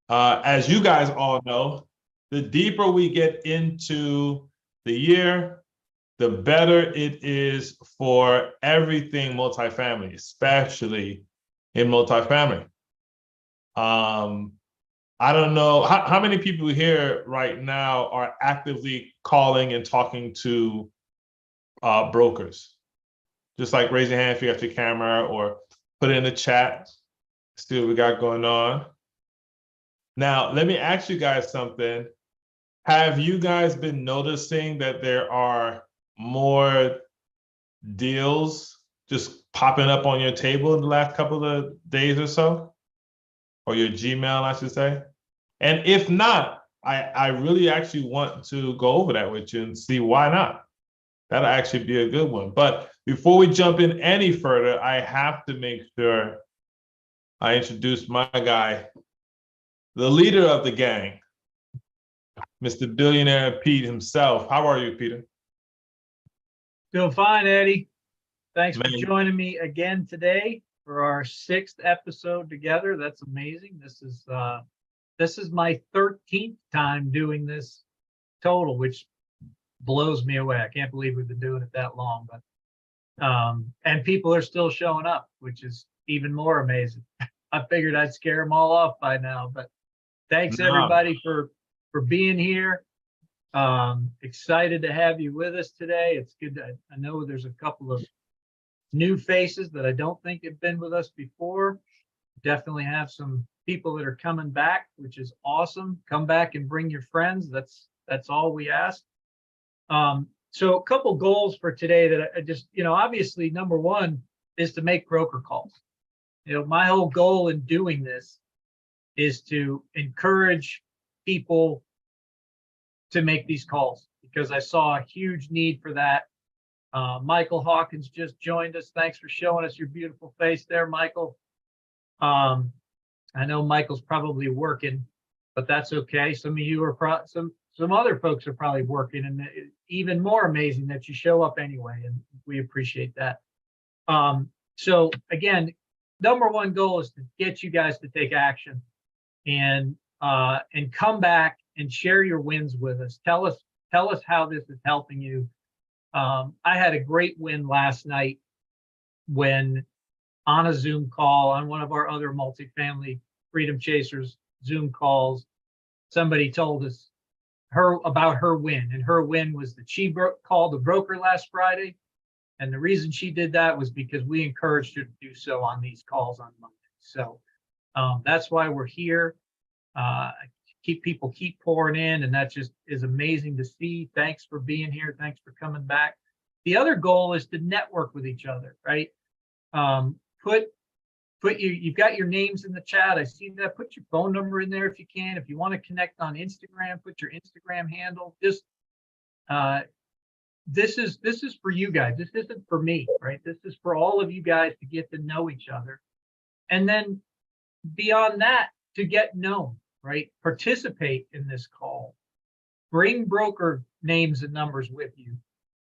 As you guys all know, the deeper we get into the year, the better it is for everything multifamily, especially in multifamily. I don't know how many people here right now are actively calling and talking to brokers. Just like raise your hand if you got your camera or put it in the chat. See what we got going on. Now, let me ask you guys something. Have you guys been noticing that there are more deals just popping up on your table in the last couple of days or so? Or your Gmail, I should say. And if not, I really actually want to go over that with you and see why not. That'll actually be a good one. But before we jump in any further, I have to make sure I introduce my guy, the leader of the gang, Mr. Billionaire Pete himself. How are you, Peter? Doing fine, Eddie. Thanks for joining me again today for our 6th episode together. That's amazing. This is my 13th time doing this total, which blows me away. I can't believe we've been doing it that long, but and people are still showing up, which is even more amazing. I figured I'd scare them all off by now, but thanks everybody for being here. Excited to have you with us today. It's good. I know there's a couple of new faces that I don't think have been with us before. Definitely have some people that are coming back, which is awesome. Come back and bring your friends. That's all we ask. So a couple goals for today that I just, obviously number one is to make broker calls. My whole goal in doing this is to encourage people to make these calls because I saw a huge need for that. Michael Hawkins just joined us. Thanks for showing us your beautiful face there, Michael. I know Michael's probably working, but that's okay. Some of you are some other folks are probably working, and even more amazing that you show up anyway, and we appreciate that. So again, number one goal is to get you guys to take action and come back and share your wins with us. Tell us how this is helping you. I had a great win last night when on a Zoom call on one of our other multifamily Freedom Chasers Zoom calls, somebody told us about her win, and her win was that she called the broker last Friday, and the reason she did that was because we encouraged her to do so on these calls on Monday. So that's why we're here. People keep pouring in, and that just is amazing to see. Thanks for being here. Thanks for coming back. The other goal is to network with each other, right? You've got your names in the chat. I see that. Put your phone number in there if you can. If you want to connect on Instagram, put your Instagram handle. Just this is for you guys. This isn't for me, right? This is for all of you guys to get to know each other, and then beyond that, to get known. Right? Participate in this call. Bring broker names and numbers with you.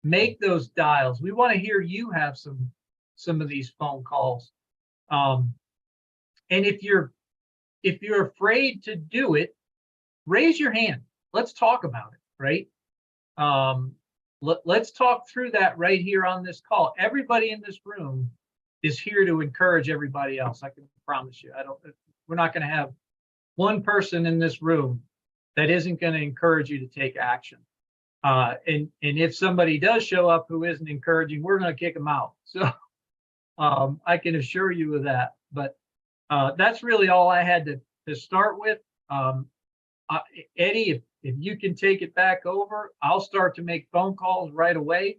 Make those dials. We want to hear you have some of these phone calls. And if you're afraid to do it, raise your hand. Let's talk about it, right? Let's talk through that right here on this call. Everybody in this room is here to encourage everybody else. I can promise you. We're not going to have one person in this room that isn't going to encourage you to take action. And if somebody does show up who isn't encouraging, we're going to kick them out. So I can assure you of that. But that's really all I had to start with. Eddie, if you can take it back over, I'll start to make phone calls right away.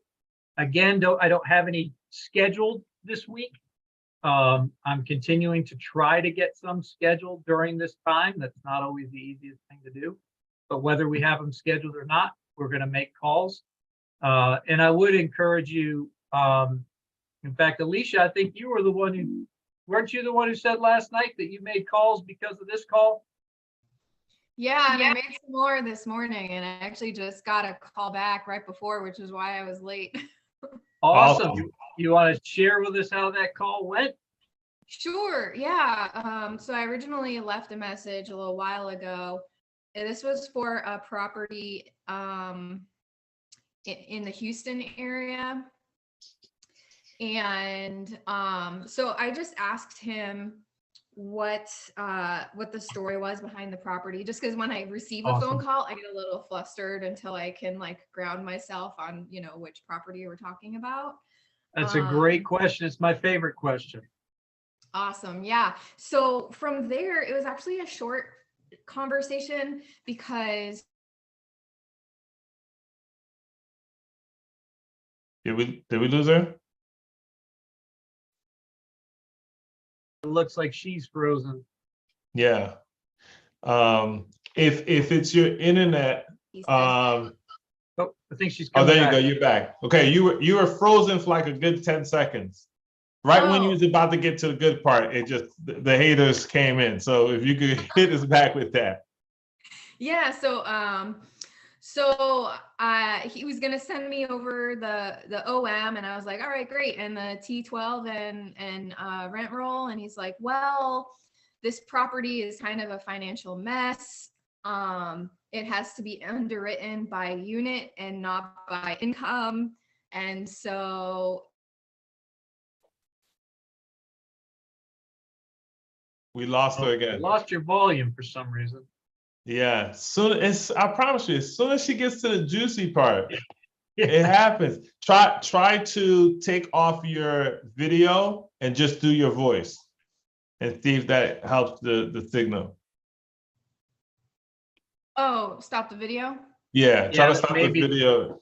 Again, I don't have any scheduled this week. I'm continuing to try to get some scheduled during this time. That's not always the easiest thing to do, but whether we have them scheduled or not, we're going to make calls. And I would encourage you. In fact, Alicia, I think you were weren't you the one who said last night that you made calls because of this call? Yeah, and I made some more this morning, and I actually just got a call back right before, which is why I was late. Awesome. You want to share with us how that call went? Sure. Yeah. So I originally left a message a little while ago. And this was for a property in the Houston area. And so I just asked him what the story was behind the property, just because when I receive a phone call, I get a little flustered until I can like ground myself on, which property we're talking about. That's a great question. It's my favorite question. Awesome. Yeah. So from there, it was actually a short conversation because did we lose her? It looks like she's frozen. Yeah. If it's your internet, Oh, I think she's oh, coming there you back. go. You're back. Okay, you were frozen for like a good 10 seconds. Right when you was about to get to the good part, it just the haters came in. So if you could hit us back with that. Yeah, so he was gonna send me over the OM, and I was like, all right, great, and the T12 and rent roll, and he's like, well, this property is kind of a financial mess. It has to be underwritten by unit and not by income, and so We lost her again. Lost your volume for some reason. Yeah, I promise you, as soon as she gets to the juicy part, it happens. Try to take off your video and just do your voice and see if that helps the signal. Oh, stop the video. Yeah, try to stop the video.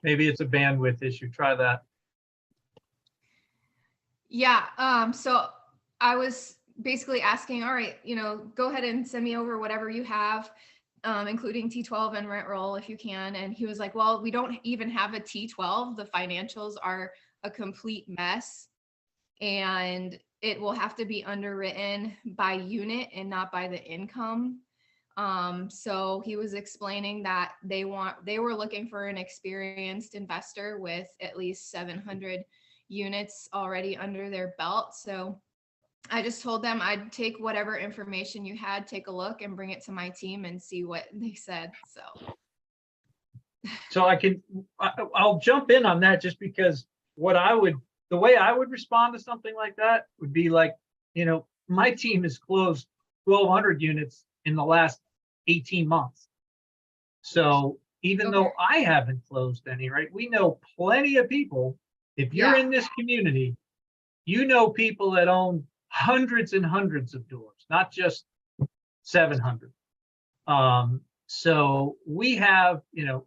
Maybe it's a bandwidth issue. Try that. Yeah. So I was basically asking, all right, go ahead and send me over whatever you have, including T12 and rent roll if you can. And he was like, well, we don't even have a T12. The financials are a complete mess. And it will have to be underwritten by unit and not by the income. So he was explaining that they were looking for an experienced investor with at least 700 units already under their belt. So I just told them I'd take whatever information you had, take a look and bring it to my team and see what they said. So I'll jump in on that just because the way I would respond to something like that would be like, my team has closed 1,200 units in the last 18 months. So even though I haven't closed any, right, we know plenty of people. If you're in this community, people that own hundreds and hundreds of doors, not just 700. So we have,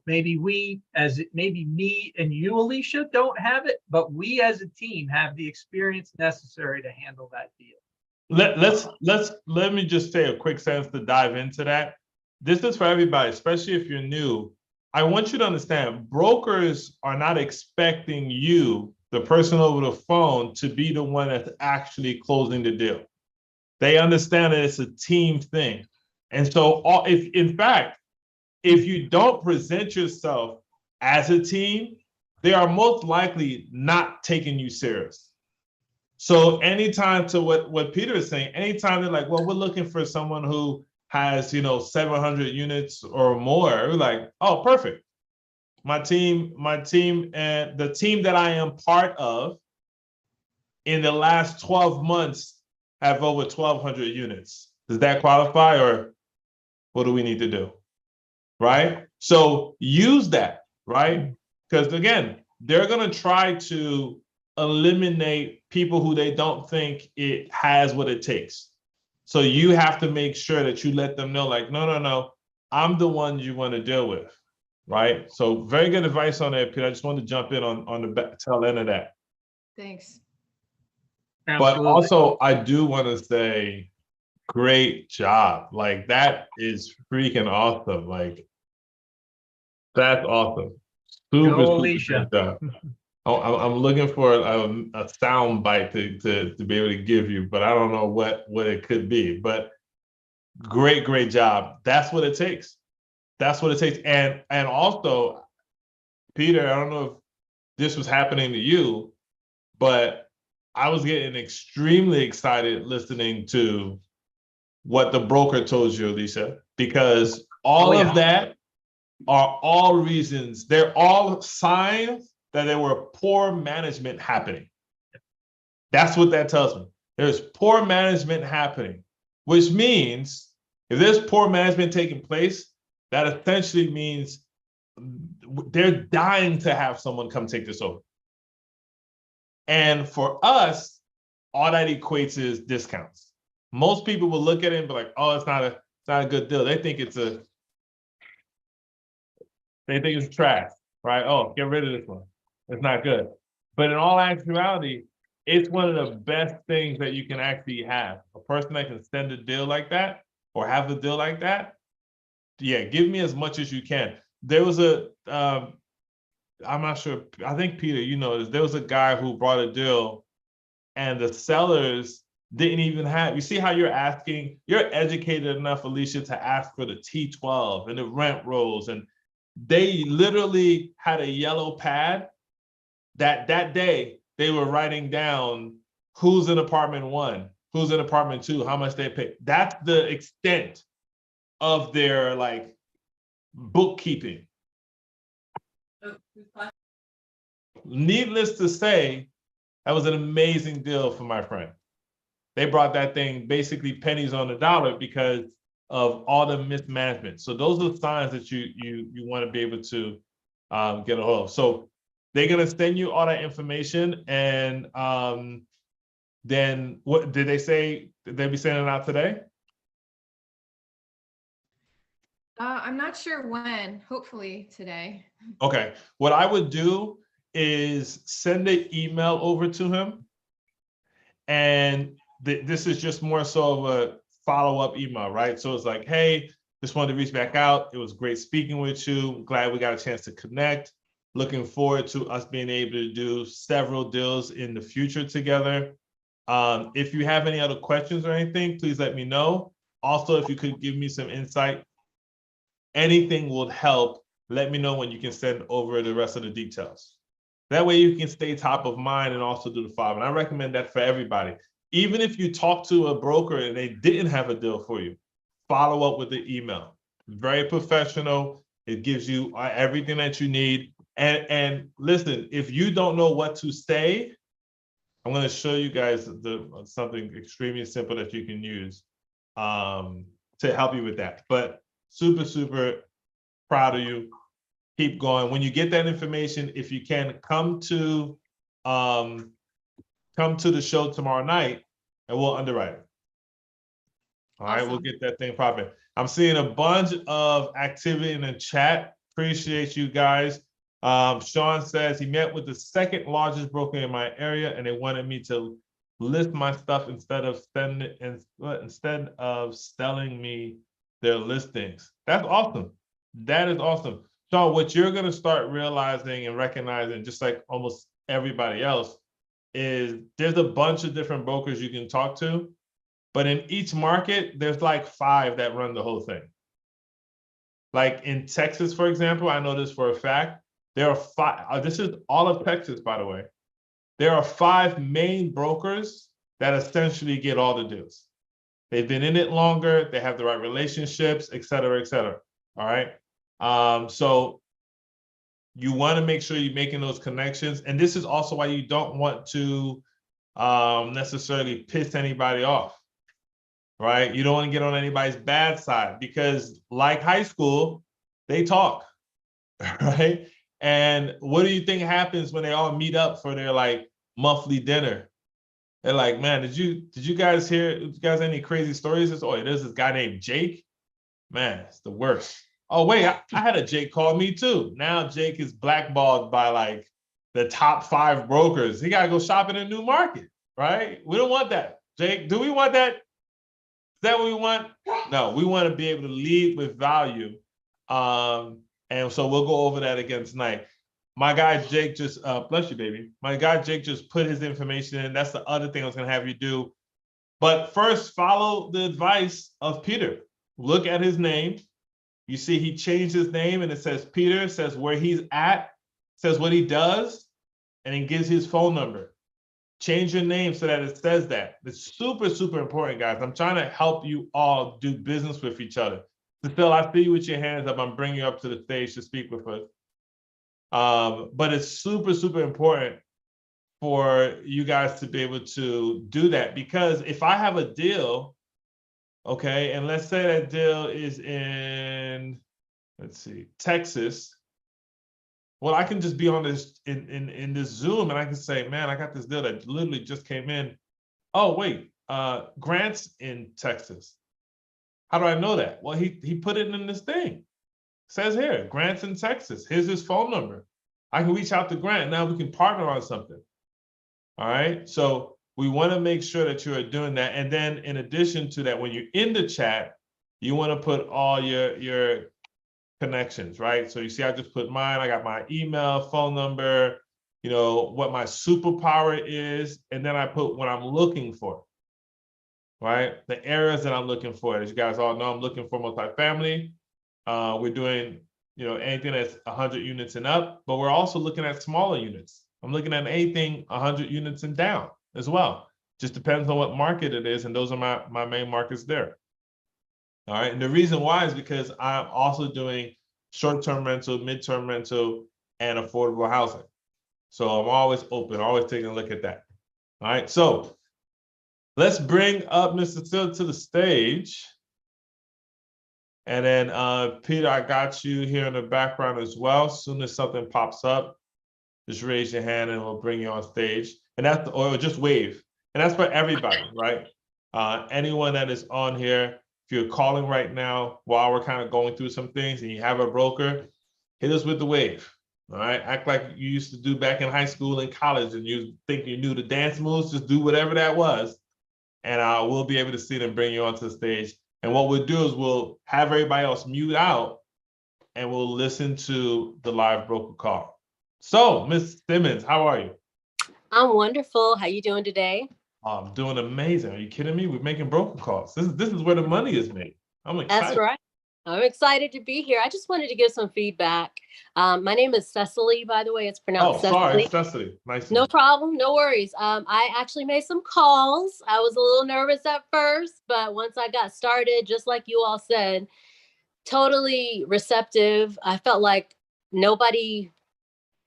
maybe me and you, Alicia, don't have it, but we as a team have the experience necessary to handle that deal. Let me just say a quick sentence to dive into that. This is for everybody, especially if you're new. I want you to understand, brokers are not expecting you, the person over the phone, to be the one that's actually closing the deal. They understand that it's a team thing. And so if you don't present yourself as a team, they are most likely not taking you serious. So anytime, to what Peter is saying, anytime they're like, well, we're looking for someone who has, 700 units or more, we're like, oh, perfect. My team and the team that I am part of in the last 12 months have over 1,200 units. Does that qualify, or what do we need to do? Right? So use that, right? Because again, they're going to try to eliminate people who they don't think it has what it takes. So you have to make sure that you let them know, like, no, I'm the one you want to deal with, right? So very good advice on that, Peter. I just wanted to jump in on the tail end of that. Thanks. Absolutely. But also, I do want to say, great job. Like, that is freaking awesome. Like, that's awesome. Super Alicia. good job. I'm looking for a sound bite to be able to give you, but I don't know what it could be. But great job. That's what it takes. That's what it takes. And also, Peter, I don't know if this was happening to you, but I was getting extremely excited listening to what the broker told you, Alicia, because all of that are all reasons, they're all signs that there were poor management happening. That's what that tells me. There's poor management happening, which means if there's poor management taking place, that essentially means they're dying to have someone come take this over. And for us, all that equates is discounts. Most people will look at it and be like, oh, it's not a good deal. They think it's trash, right? Oh, get rid of this one. It's not good. But in all actuality, it's one of the best things that you can actually have. A person that can send a deal like that or have a deal like that, yeah, give me as much as you can. There was I'm not sure, I think Peter, you know this, there was a guy who brought a deal and the sellers didn't even have, you see how you're educated enough, Alicia, to ask for the T12 and the rent rolls, and they literally had a yellow pad that day they were writing down who's in apartment 1, who's in apartment 2, how much they pay. That's the extent of their like bookkeeping. Needless to say, that was an amazing deal for my friend. They brought that thing basically pennies on the dollar because of all the mismanagement. So those are the signs that you want to be able to get a hold of. So they're gonna send you all that information, and then what did they say? Did they be sending it out today? I'm not sure when, hopefully today. Okay, what I would do is send an email over to him, and this is just more so of a follow-up email, right? So it's like, hey, just wanted to reach back out. It was great speaking with you. Glad we got a chance to connect. Looking forward to us being able to do several deals in the future together. If you have any other questions or anything, please let me know. Also, if you could give me some insight, anything would help. Let me know when you can send over the rest of the details. That way you can stay top of mind and also do the follow. And I recommend that for everybody. Even if you talk to a broker and they didn't have a deal for you, follow up with the email. Very professional. It gives you everything that you need. And listen, if you don't know what to say, I'm going to show you guys something extremely simple that you can use to help you with that. But super, super proud of you. Keep going. When you get that information, if you can, come to the show tomorrow night and we'll underwrite it. All right, we'll get that thing popping. I'm seeing a bunch of activity in the chat. Appreciate you guys. Sean says he met with the second largest broker in my area and they wanted me to list my stuff instead of selling me their listings. That's awesome. That is awesome. So what you're going to start realizing and recognizing, just like almost everybody else, is there's a bunch of different brokers you can talk to, but in each market, there's like 5 that run the whole thing. Like in Texas, for example, I know this for a fact, there are 5, this is all of Texas, by the way. There are 5 main brokers that essentially get all the deals. They've been in it longer, they have the right relationships, et cetera, et cetera. All right. So you want to make sure you're making those connections. And this is also why you don't want to necessarily piss anybody off, right? You don't want to get on anybody's bad side because like high school, they talk, right? And what do you think happens when they all meet up for their like monthly dinner? They're like, man, did you guys hear, did you guys have any crazy stories? Oh, there's this guy named Jake. Man, it's the worst. Oh, wait, I had a Jake call me too. Now Jake is blackballed by like the top 5 brokers. He got to go shop in a new market, right? We don't want that. Jake, do we want that? Is that what we want? No, we want to be able to lead with value. And so we'll go over that again tonight. My guy Jake just, bless you, baby. My guy Jake just put his information in. That's the other thing I was going to have you do. But first, follow the advice of Peter. Look at his name. You see he changed his name and it says Peter, says where he's at, says what he does, and it gives his phone number. change your name so that it says that. It's super, super important, guys. I'm trying to help you all do business with each other. So Phil, I see you with your hands up. I'm bringing you up to the stage to speak with us. But it's super, super important for you guys to be able to do that, because if I have a deal, okay, and let's say that deal is in, let's see, Texas. Well, I can just be on this in this Zoom and I can say, man, I got this deal that literally just came in. Oh, wait, Grant's in Texas. How do I know that? Well, he put it in this thing. It says here, Grant's in Texas. Here's his phone number. I can reach out to Grant. Now we can partner on something. All right. So we want to make sure that you are doing that. And then in addition to that, when you're in the chat, you want to put all your connections, right? So you see, I just put mine. I got my email, phone number, you know, what my superpower is. And then I put what I'm looking for, right? The areas that I'm looking for. As you guys all know, I'm looking for multifamily. We're doing, you know, anything that's 100 units and up, but we're also looking at smaller units. I'm looking at anything 100 units and down as well. Just depends on what market it is. And those are my main markets there. All right. And the reason why is because I'm also doing short-term rental, mid-term rental, and affordable housing. So I'm always open, always taking a look at that. All right. So let's bring up Mr. Till to the stage. And then Peter, I got you here in the background as well. As soon as something pops up, just raise your hand and we'll bring you on stage. And that's, or just wave. And that's for everybody, right? Anyone that is on here, if you're calling right now while we're kind of going through some things and you have a broker, hit us with the wave. All right. Act like you used to do back in high school and college and you think you knew the dance moves, just do whatever that was. And we'll be able to see them bring you onto the stage. And what we'll do is we'll have everybody else mute out and we'll listen to the live broker call. So, Ms. Simmons, how are you? I'm wonderful. How you doing today? I'm doing amazing. Are you kidding me? We're making broker calls. This is where the money is made. I'm excited. That's right. I'm excited to be here. I just wanted to give some feedback. My name is Cecily, by the way. It's pronounced Cecily. Sorry, Cecily. Nice. No problem. No worries. I actually made some calls. I was a little nervous at first, but once I got started, just like you all said, totally receptive. I felt like nobody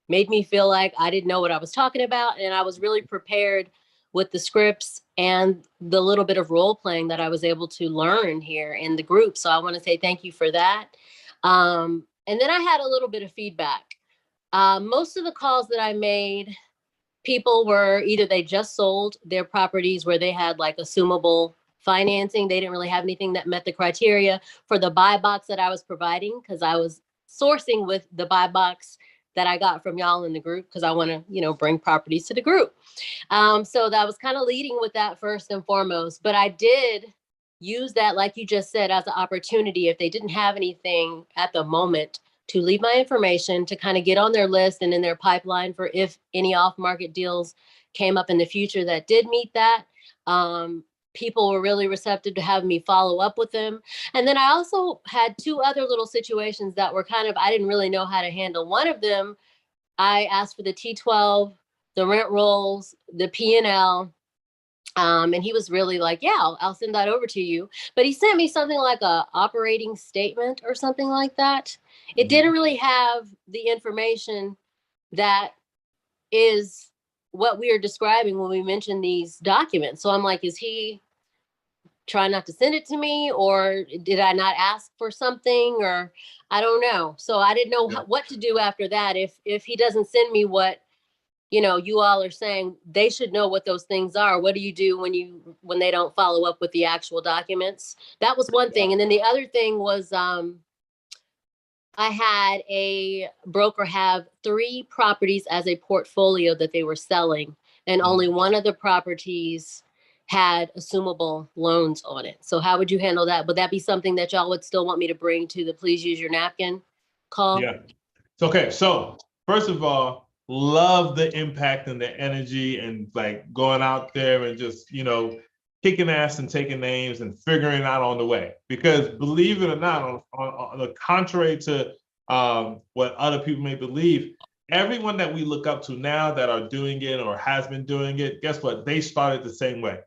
made me feel like I didn't know what I was talking about. And I was really prepared with the scripts and the little bit of role playing that I was able to learn here in the group. So I want to say thank you for that. And then I had a little bit of feedback. Most of the calls that I made, people were either they just sold their properties where they had like assumable financing. They didn't really have anything that met the criteria for the buy box that I was providing, because I was sourcing with the buy box that I got from y'all in the group, because I want to, you know, bring properties to the group. So that was kind of leading with that first and foremost. But I did use that, like you just said, as an opportunity, if they didn't have anything at the moment, to leave my information, to kind of get on their list and in their pipeline for if any off-market deals came up in the future that did meet that. People were really receptive to having me follow up with them. And then I also had two other little situations that were kind of, I didn't really know how to handle. One of them, I asked for the T12, the rent rolls, the P&L. And he was really like, yeah, I'll send that over to you. But he sent me something like a operating statement or something like that. It didn't really have the information that is what we are describing when we mention these documents. So I'm like, is he trying not to send it to me, or did I not ask for something, or I don't know. So I didn't know what to do after that. If he doesn't send me what, you know, you all are saying they should know what those things are. What do you do when they don't follow up with the actual documents? That was one thing. And then the other thing was, I had a broker have 3 properties as a portfolio that they were selling, and only one of the properties had assumable loans on it. So how would you handle that? Would that be something that y'all would still want me to bring to the please use your napkin call? Yeah. Okay. So first of all, love the impact and the energy and like going out there and just, you know, kicking ass and taking names and figuring it out on the way. Because believe it or not, on the contrary to what other people may believe, everyone that we look up to now that are doing it or has been doing it, guess what? They started the same way,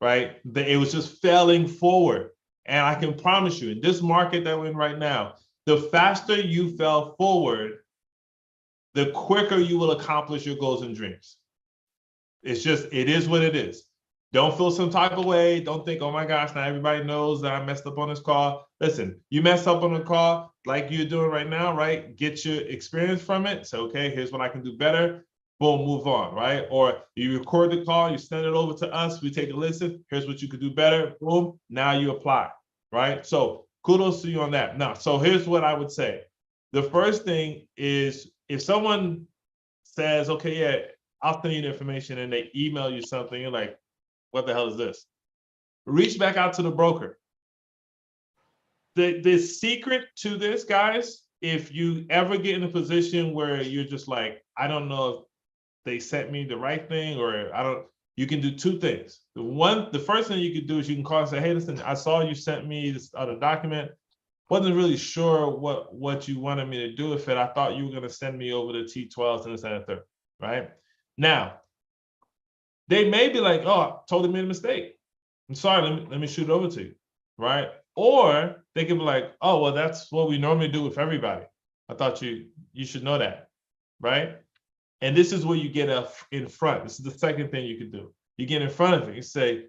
right? It was just failing forward. And I can promise you, in this market that we're in right now, the faster you fell forward, the quicker you will accomplish your goals and dreams. It's just, it is what it is. Don't feel some type of way. Don't think, oh my gosh, now everybody knows that I messed up on this call. Listen, you messed up on the call like you're doing right now, right? Get your experience from it. So, okay, here's what I can do better. Boom, move on, right? Or you record the call, you send it over to us, we take a listen. Here's what you could do better. Boom, now you apply, right? So kudos to you on that. Now, so here's what I would say. The first thing is if someone says, okay, yeah, I'll send you the information, and they email you something, you're like, what the hell is this? Reach back out to the broker. The secret to this, guys, if you ever get in a position where you're just like, I don't know if they sent me the right thing, or I don't, you can do two things. The first thing you could do is you can call and say, hey, listen, I saw you sent me this other document. Wasn't really sure what you wanted me to do with it. I thought you were going to send me over the T12s and this and the third, right? Now, they may be like, oh, I totally made a mistake. I'm sorry, let me shoot it over to you, right? Or they can be like, oh, well, that's what we normally do with everybody. I thought you should know that, right? And this is where you get in front. This is the second thing you can do. You get in front of it. You say,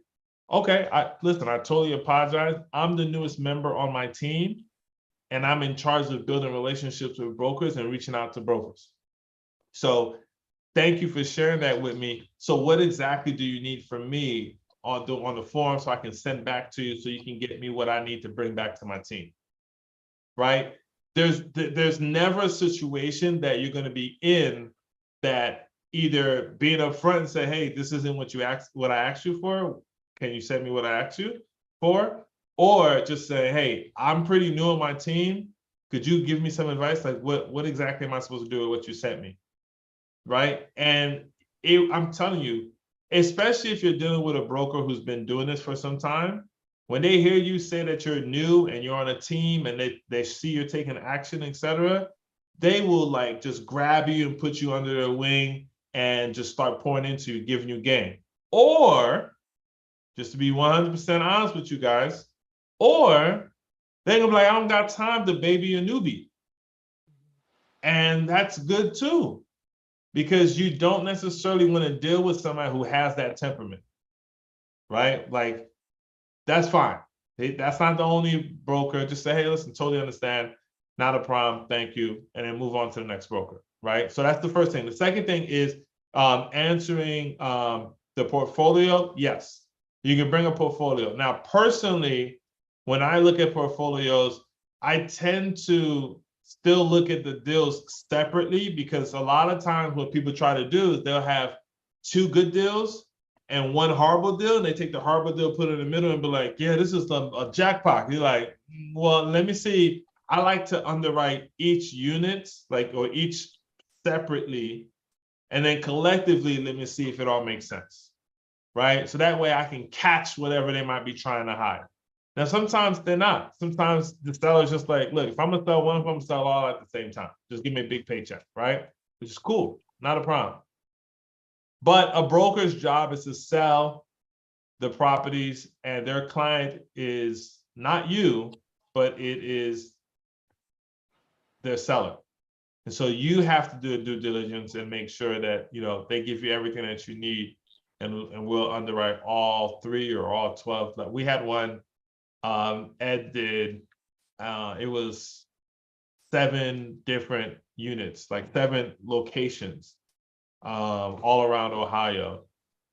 okay, listen, I totally apologize. I'm the newest member on my team, and I'm in charge of building relationships with brokers and reaching out to brokers. So thank you for sharing that with me. So what exactly do you need from me on the form so I can send back to you so you can get me what I need to bring back to my team, right? There's never a situation that you're going to be in that either being upfront and say, hey, this isn't what I asked you for. Can you send me what I asked you for? Or just say, hey, I'm pretty new on my team. Could you give me some advice? Like what exactly am I supposed to do with what you sent me? Right? And I'm telling you, especially if you're dealing with a broker who's been doing this for some time, when they hear you say that you're new and you're on a team and they see you're taking action, etc., they will like just grab you and put you under their wing and just start pouring into you, giving you game. Or, just to be 100% honest with you guys, or they're gonna be like, I don't got time to baby a newbie. And that's good too, because you don't necessarily want to deal with somebody who has that temperament, right? Like, that's fine. That's not the only broker. Just say, hey, listen, totally understand. Not a problem, thank you. And then move on to the next broker, right? So that's the first thing. The second thing is answering the portfolio. Yes, you can bring a portfolio. Now, personally, when I look at portfolios, I tend to still look at the deals separately, because a lot of times what people try to do is they'll have two good deals and one horrible deal, and they take the horrible deal, put it in the middle, and be like, yeah, this is a jackpot. You're like, well, let me see. I like to underwrite each unit, or each separately, and then collectively, let me see if it all makes sense, right? So that way I can catch whatever they might be trying to hide. Now, sometimes they're not. Sometimes the seller's just like, look, if I'm gonna sell one, I'm gonna sell all at the same time. Just give me a big paycheck, right? Which is cool, not a problem. But a broker's job is to sell the properties, and their client is not you, but it is their seller. And so you have to do a due diligence and make sure that they give you everything that you need, and we'll underwrite all 3 or all 12. Like we had one, Ed did, it was 7 different units, like 7 locations, all around Ohio.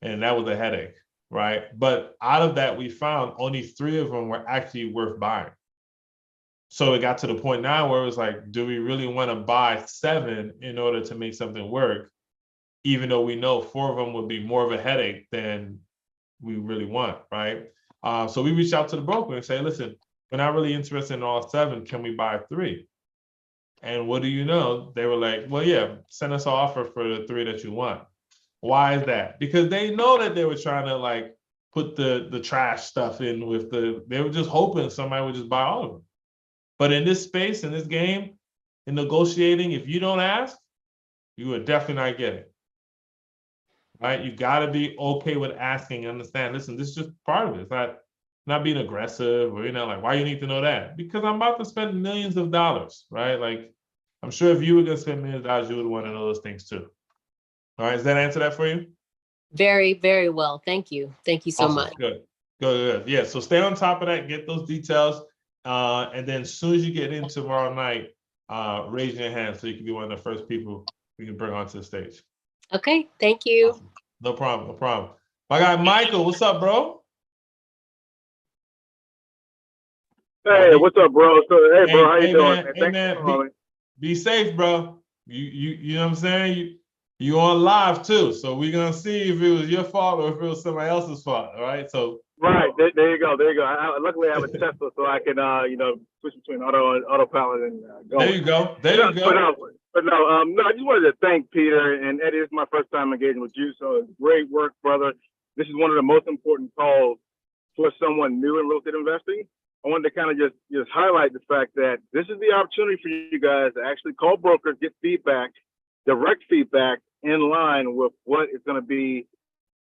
And that was a headache, right? But out of that, we found only 3 of them were actually worth buying. So it got to the point now where it was like, do we really want to buy 7 in order to make something work, even though we know 4 of them would be more of a headache than we really want, right? So we reached out to the broker and say, listen, we're not really interested in all 7. Can we buy 3? And what do you know? They were like, well, yeah, send us an offer for the 3 that you want. Why is that? Because they know that they were trying to like put the trash stuff in with they were just hoping somebody would just buy all of them. But in this space, in this game, in negotiating, if you don't ask, You are definitely not getting. Right? You got to be okay with asking and understand. Listen, this is just part of it. It's not being aggressive or, like, why you need to know that? Because I'm about to spend millions of dollars, right? Like, I'm sure if you were going to spend millions of dollars, you would want to know those things too. All right. Does that answer that for you? Very, very well. Thank you. Thank you so Awesome. much. Good. Yeah. So stay on top of that, get those details. And then as soon as you get in tomorrow night, raise your hand so you can be one of the first people we can bring onto the stage. Okay. Thank you. Awesome. No problem. My guy, Michael, what's up, bro? Hey, what's up, bro? So, hey, bro, how you doing? Man, hey, man, be safe, bro. You know what I'm saying? You on live too, so we're gonna see if it was your fault or if it was somebody else's fault. All right, so right there you go. Luckily, I have a Tesla, so I can switch between autopilot and go. There you go. But no, I just wanted to thank Peter and Eddie. This is my first time engaging with you, so great work, brother. This is one of the most important calls for someone new in real estate investing. I wanted to kind of just highlight the fact that this is the opportunity for you guys to actually call brokers, get feedback, direct feedback in line with what is going to be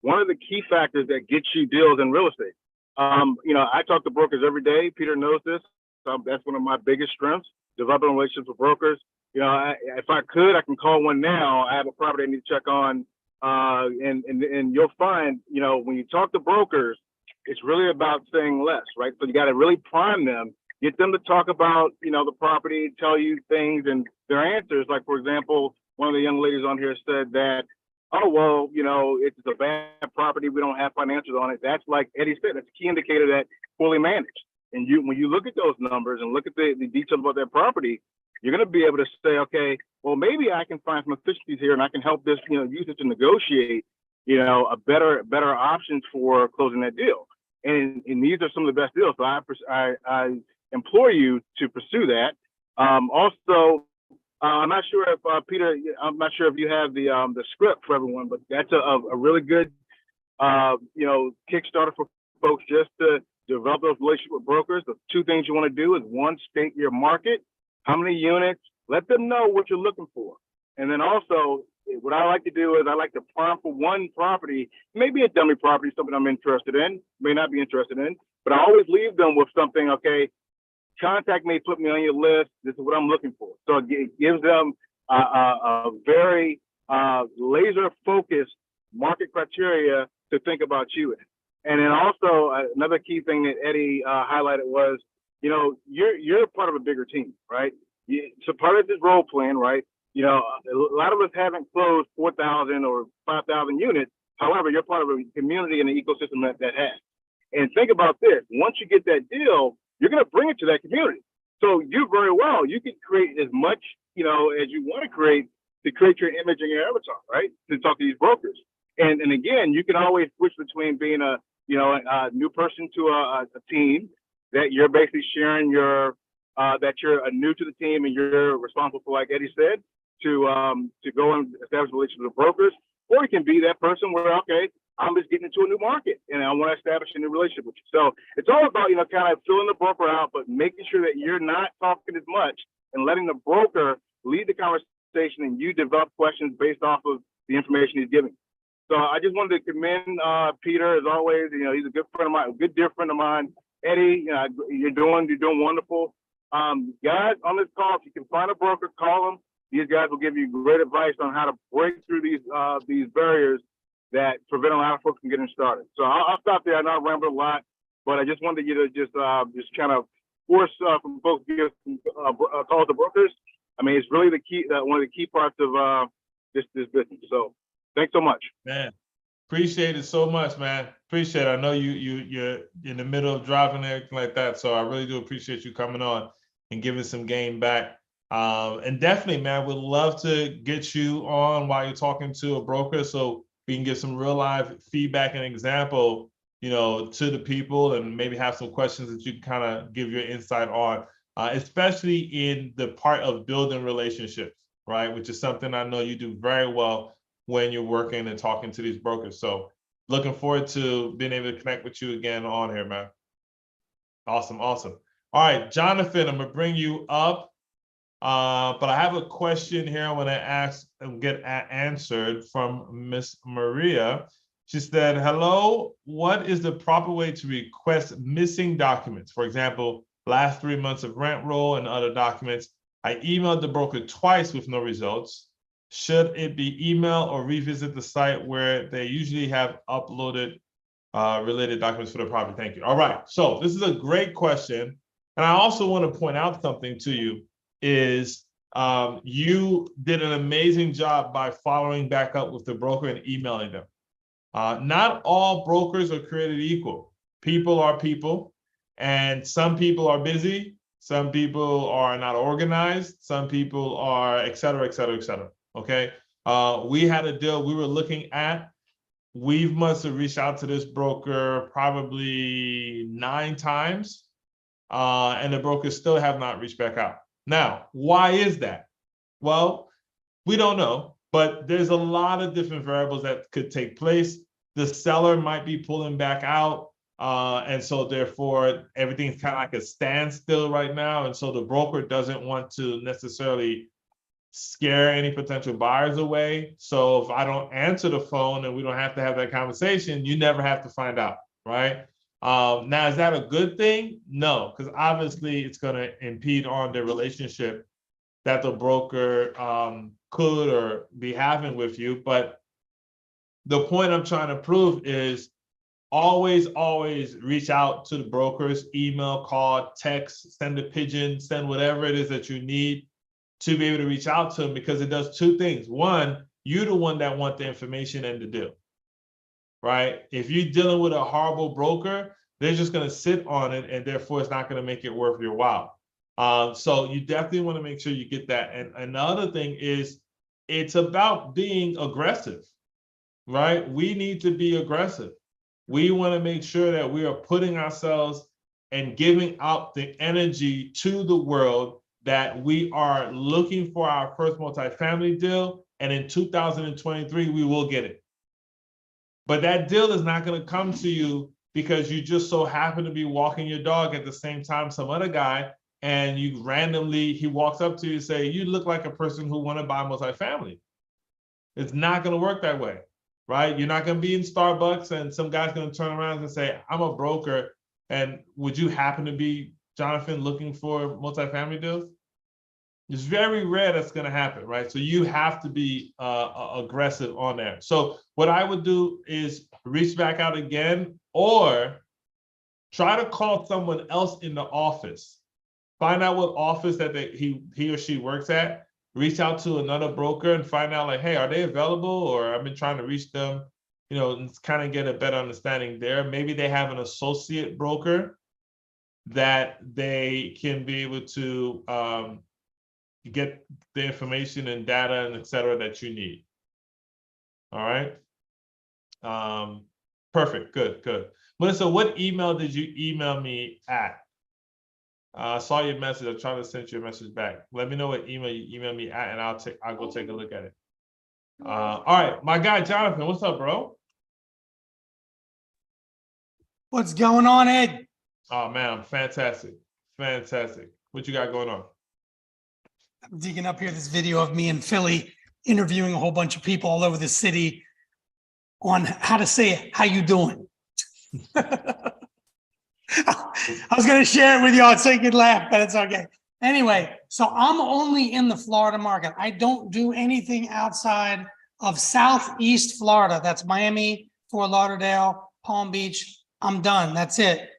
one of the key factors that gets you deals in real estate. I talk to brokers every day. Peter knows this. So that's one of my biggest strengths, developing relationships with brokers. If I could, I can call one now. I have a property I need to check on. And you'll find, when you talk to brokers, it's really about saying less, right? So you got to really prime them, get them to talk about, the property, tell you things and their answers. Like, for example, one of the young ladies on here said that, oh, well, it's a bad property. We don't have financials on it. That's, like Eddie said, that's a key indicator that poorly managed. And when you look at those numbers and look at the details about that property, you're going to be able to say, okay, well, maybe I can find some efficiencies here and I can help this, use it to negotiate, a better options for closing that deal. And these are some of the best deals. So I implore you to pursue that. Also, I'm not sure if Peter, I'm not sure if you have the script for everyone, but that's a really good, Kickstarter for folks just to develop those relationships with brokers. The two things you want to do is, one, state your market, how many units, let them know what you're looking for. And then also, what I like to do is I like to prompt for one property, maybe a dummy property, something I'm interested in, may not be interested in, but I always leave them with something, okay, contact me, put me on your list. This is what I'm looking for. So it gives them a very laser focused market criteria to think about you in. And then also another key thing that Eddie highlighted was, you're part of a bigger team, right? So part of this role playing, right? A lot of us haven't closed 4,000 or 5,000 units. However, you're part of a community and an ecosystem that has. And think about this. Once you get that deal, you're going to bring it to that community. So you very well, you can create as much, as you want to create your image and your avatar, right? To talk to these brokers. And again, you can always switch between being a new person to a team that you're basically sharing that you're new to the team and you're responsible for, like Eddie said, to go and establish relationships with brokers. Or it can be that person where, okay, I'm just getting into a new market and I want to establish a new relationship with you. So it's all about, kind of filling the broker out, but making sure that you're not talking as much and letting the broker lead the conversation and you develop questions based off of the information he's giving. So I just wanted to commend Peter, as always. He's a good friend of mine, a good dear friend of mine. Eddie, you're doing wonderful. Guys, on this call, if you can find a broker, call them. These guys will give you great advice on how to break through these barriers that prevent a lot of folks from getting started. So I'll stop there. I know I rambled a lot, but I just wanted you to just kind of force from folks to give calls to brokers. I mean, it's really the key, one of the key parts of this business. So thanks so much. Man, appreciate it so much, man. Appreciate it. I know you're in the middle of driving and everything like that. So I really do appreciate you coming on and giving some game back. And definitely, man, would love to get you on while you're talking to a broker so we can get some real live feedback and example, to the people and maybe have some questions that you can kind of give your insight on, especially in the part of building relationships, right? Which is something I know you do very well when you're working and talking to these brokers. So looking forward to being able to connect with you again on here, man. Awesome. All right, Jonathan, I'm gonna bring you up. But I have a question here I want to ask and get answered from Miss Maria. She said, hello, what is the proper way to request missing documents? For example, last 3 months of rent roll and other documents. I emailed the broker twice with no results. Should it be email or revisit the site where they usually have uploaded related documents for the property? Thank you. All right, so this is a great question. And I also want to point out something to you is you did an amazing job by following back up with the broker and emailing them. Not all brokers are created equal. People are people, and some people are busy. Some people are not organized. Some people are, et cetera, et cetera, et cetera. Okay. We had a deal we were looking at. We must have reached out to this broker probably 9 times, and the brokers still have not reached back out. Now, why is that? Well, we don't know, but there's a lot of different variables that could take place. The seller might be pulling back out, and so therefore everything's kind of like a standstill right now. And so the broker doesn't want to necessarily scare any potential buyers away. So if I don't answer the phone and we don't have to have that conversation, you never have to find out, right? Now, is that a good thing? No, because obviously it's going to impede on the relationship that the broker could or be having with you. But the point I'm trying to prove is always reach out to the brokers, email, call, text, send a pigeon, send whatever it is that you need to be able to reach out to them, because it does 2 things. One, you're the one that want the information and the deal, right? If you're dealing with a horrible broker, they're just going to sit on it, and therefore it's not going to make it worth your while. So you definitely want to make sure you get that. And another thing is it's about being aggressive, right? We need to be aggressive. We want to make sure that we are putting ourselves and giving out the energy to the world that we are looking for our first multifamily deal. And in 2023, we will get it. But that deal is not going to come to you because you just so happen to be walking your dog at the same time some other guy, and you randomly, he walks up to you and say, you look like a person who want to buy multifamily. It's not going to work that way, right? You're not going to be in Starbucks and some guy's going to turn around and say, I'm a broker, and would you happen to be Jonathan looking for multifamily deals? It's very rare that's going to happen, right? So you have to be aggressive on there. So what I would do is reach back out again, or try to call someone else in the office. Find out what office that he or she works at. Reach out to another broker and find out, like, hey, are they available? Or I've been trying to reach them, you know, and kind of get a better understanding there. Maybe they have an associate broker that they can be able to get the information and data and et cetera that you need. All right. Perfect. Good. Melissa, what email did you email me at? I saw your message. I'm trying to send you a message back. Let me know what email you emailed me at, and I'll go take a look at it. All right, my guy Jonathan, what's up, bro? What's going on, Ed? Oh man, fantastic. What you got going on? I'm digging up here this video of me in Philly interviewing a whole bunch of people all over the city on how to say it. How you doing? I was going to share it with y'all so you could laugh, but it's okay. Anyway, so I'm only in the Florida market. I don't do anything outside of Southeast Florida. That's Miami, Fort Lauderdale, Palm Beach. I'm done. That's it.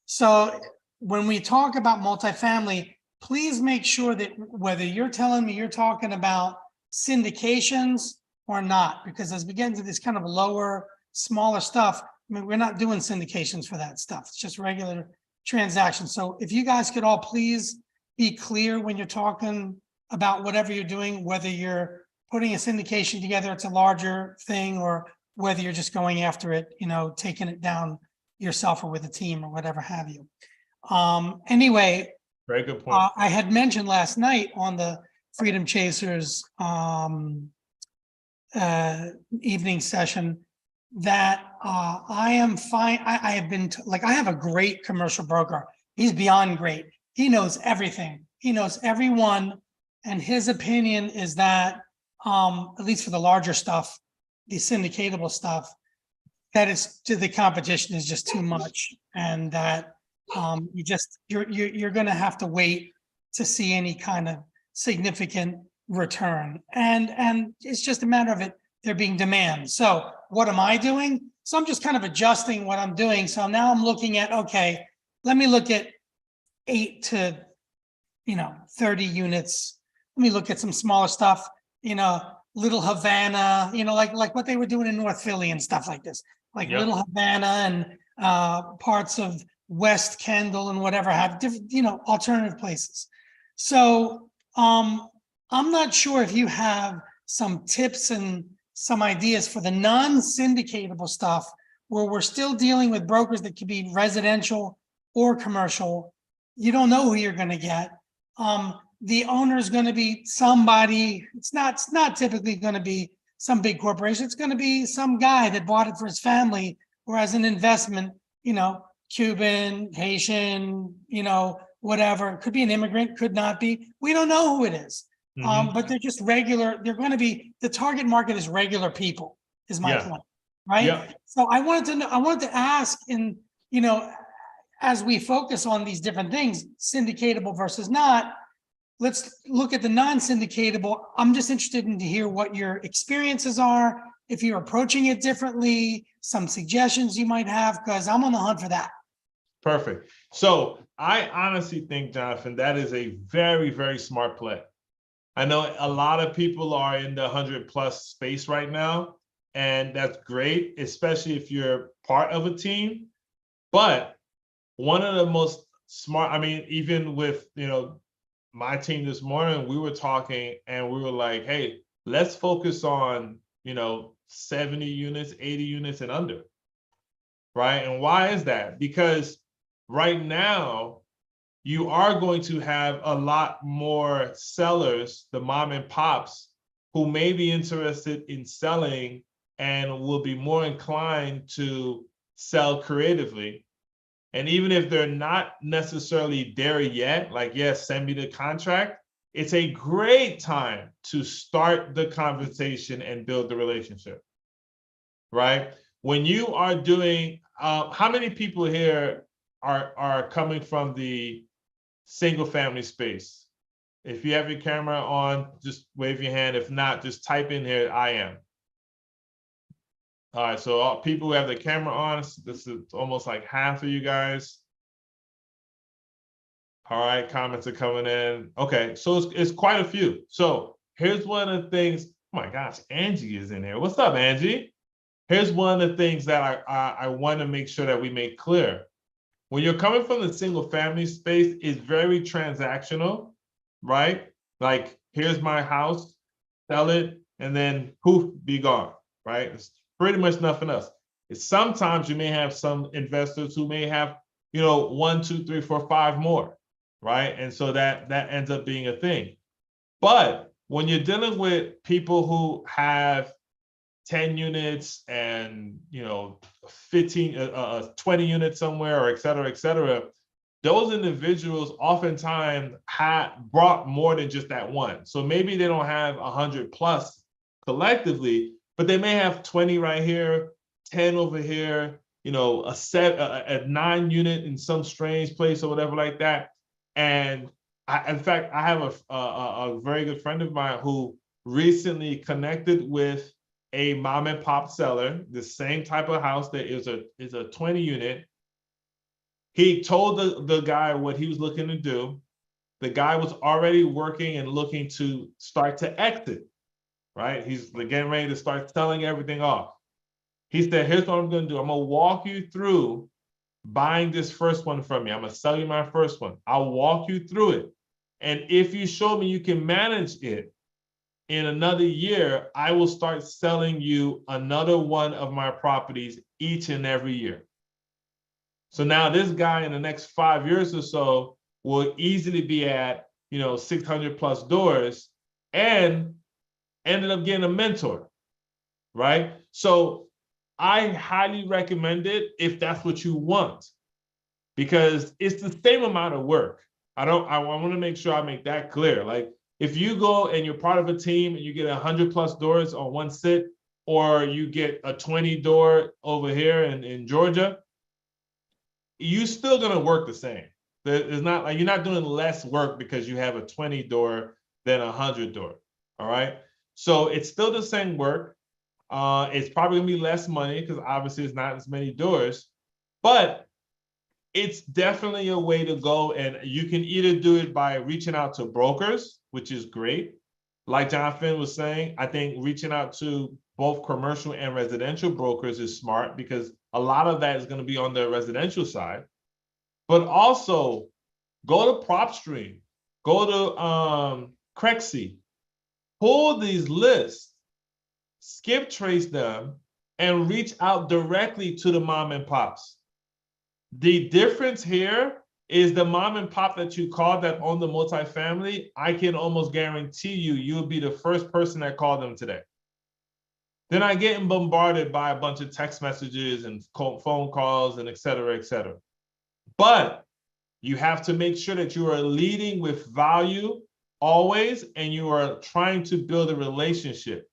So when we talk about multifamily, please make sure that whether you're telling me you're talking about syndications or not, because as we get into this kind of lower, smaller stuff, I mean, we're not doing syndications for that stuff. It's just regular transactions. So if you guys could all please be clear when you're talking about whatever you're doing, whether you're putting a syndication together, it's a larger thing, or whether you're just going after it, you know, taking it down yourself or with a team or whatever have you. Anyway, very good point. I had mentioned last night on the Freedom Chasers evening session that I am fine. I have been I have a great commercial broker. He's beyond great. He knows everything. He knows everyone And his opinion is that, at least for the larger stuff, the syndicatable stuff, that the competition is just too much, and that you're going to have to wait to see any kind of significant return, and it's just a matter of it there being demand. So what am I doing? So I'm just kind of adjusting what I'm doing. So now I'm looking at, okay, let me look at 8 to 30 units. Let me look at some smaller stuff, Little Havana, like what they were doing in North Philly and stuff like this, like Yep. Little Havana and parts of West Kendall and whatever have different, alternative places. So I'm not sure if you have some tips and some ideas for the non-syndicatable stuff where we're still dealing with brokers that could be residential or commercial. You don't know who you're going to get. The owner is going to be somebody. It's not typically going to be some big corporation. It's going to be some guy that bought it for his family or as an investment, Cuban, Haitian, whatever. It could be an immigrant, could not be. We don't know who it is. But they're just regular. They're going to be, the target market is regular people, is my point, right? Yeah. So I wanted to ask as we focus on these different things, syndicatable versus not, let's look at the non-syndicatable. I'm just interested in to hear what your experiences are, if you're approaching it differently, some suggestions you might have, because I'm on the hunt for that. Perfect. So I honestly think, Jonathan, that is a very, very smart play. I know a lot of people are in the 100+ space right now, and that's great, especially if you're part of a team. But one of the most smart, even with, my team this morning, we were talking and we were like, hey, let's focus on, 70 units, 80 units and under, right? And why is that? Because right now, you are going to have a lot more sellers, the mom and pops, who may be interested in selling and will be more inclined to sell creatively. And even if they're not necessarily there yet, like, yes, send me the contract, it's a great time to start the conversation and build the relationship, right? When you are doing, how many people here are coming from the single family space? If you have your camera on, just wave your hand. If not, just type in here, I am. All right, so all people who have the camera on, this is almost like half of you guys. All right, comments are coming in. Okay, so it's quite a few. So here's one of the things. Oh my gosh, Angie is in here. What's up, Angie? Here's one of the things that I want to make sure that we make clear. When you're coming from the single family space, it's very transactional, right? Like, here's my house, sell it, and then poof, be gone, right? It's pretty much nothing else. It's sometimes you may have some investors who may have, 1, 2, 3, 4, 5 more, right? And so that ends up being a thing. But when you're dealing with people who have 10 units and 15 20 units somewhere, or et cetera, those individuals oftentimes brought more than just that one. So maybe they don't have 100+ collectively, but they may have 20 right here, 10 over here, a 9 unit in some strange place or whatever like that. And in fact, I have a very good friend of mine who recently connected with a mom and pop seller, the same type of house that is a 20 unit. He told the guy what he was looking to do. The guy was already working and looking to start to exit, right? He's getting ready to start selling everything off. He said, here's what I'm going to do. I'm going to walk you through buying this first one from me. I'm going to sell you my first one. I'll walk you through it. And if you show me you can manage it, in another year, I will start selling you another one of my properties each and every year. So now this guy in the next 5 years or so will easily be at, 600+ doors, and ended up getting a mentor, right? So I highly recommend it if that's what you want, because it's the same amount of work. I want to make sure I make that clear. Like, if you go and you're part of a team and you get 100+ doors on one sit, or you get a 20 door over here in Georgia, you still gonna work the same. It's not like you're not doing less work because you have a 20 door than a 100 door. All right. So it's still the same work. It's probably gonna be less money because obviously it's not as many doors, but it's definitely a way to go. And you can either do it by reaching out to brokers, which is great. Like Jonathan was saying, I think reaching out to both commercial and residential brokers is smart because a lot of that is going to be on the residential side. But also go to PropStream, go to Crexy, pull these lists, skip trace them, and reach out directly to the mom and pops. The difference here is the mom and pop that you called that own the multifamily, I can almost guarantee you'll be the first person that called them today. They're not getting bombarded by a bunch of text messages and phone calls and et cetera, et cetera. But you have to make sure that you are leading with value always, and you are trying to build a relationship,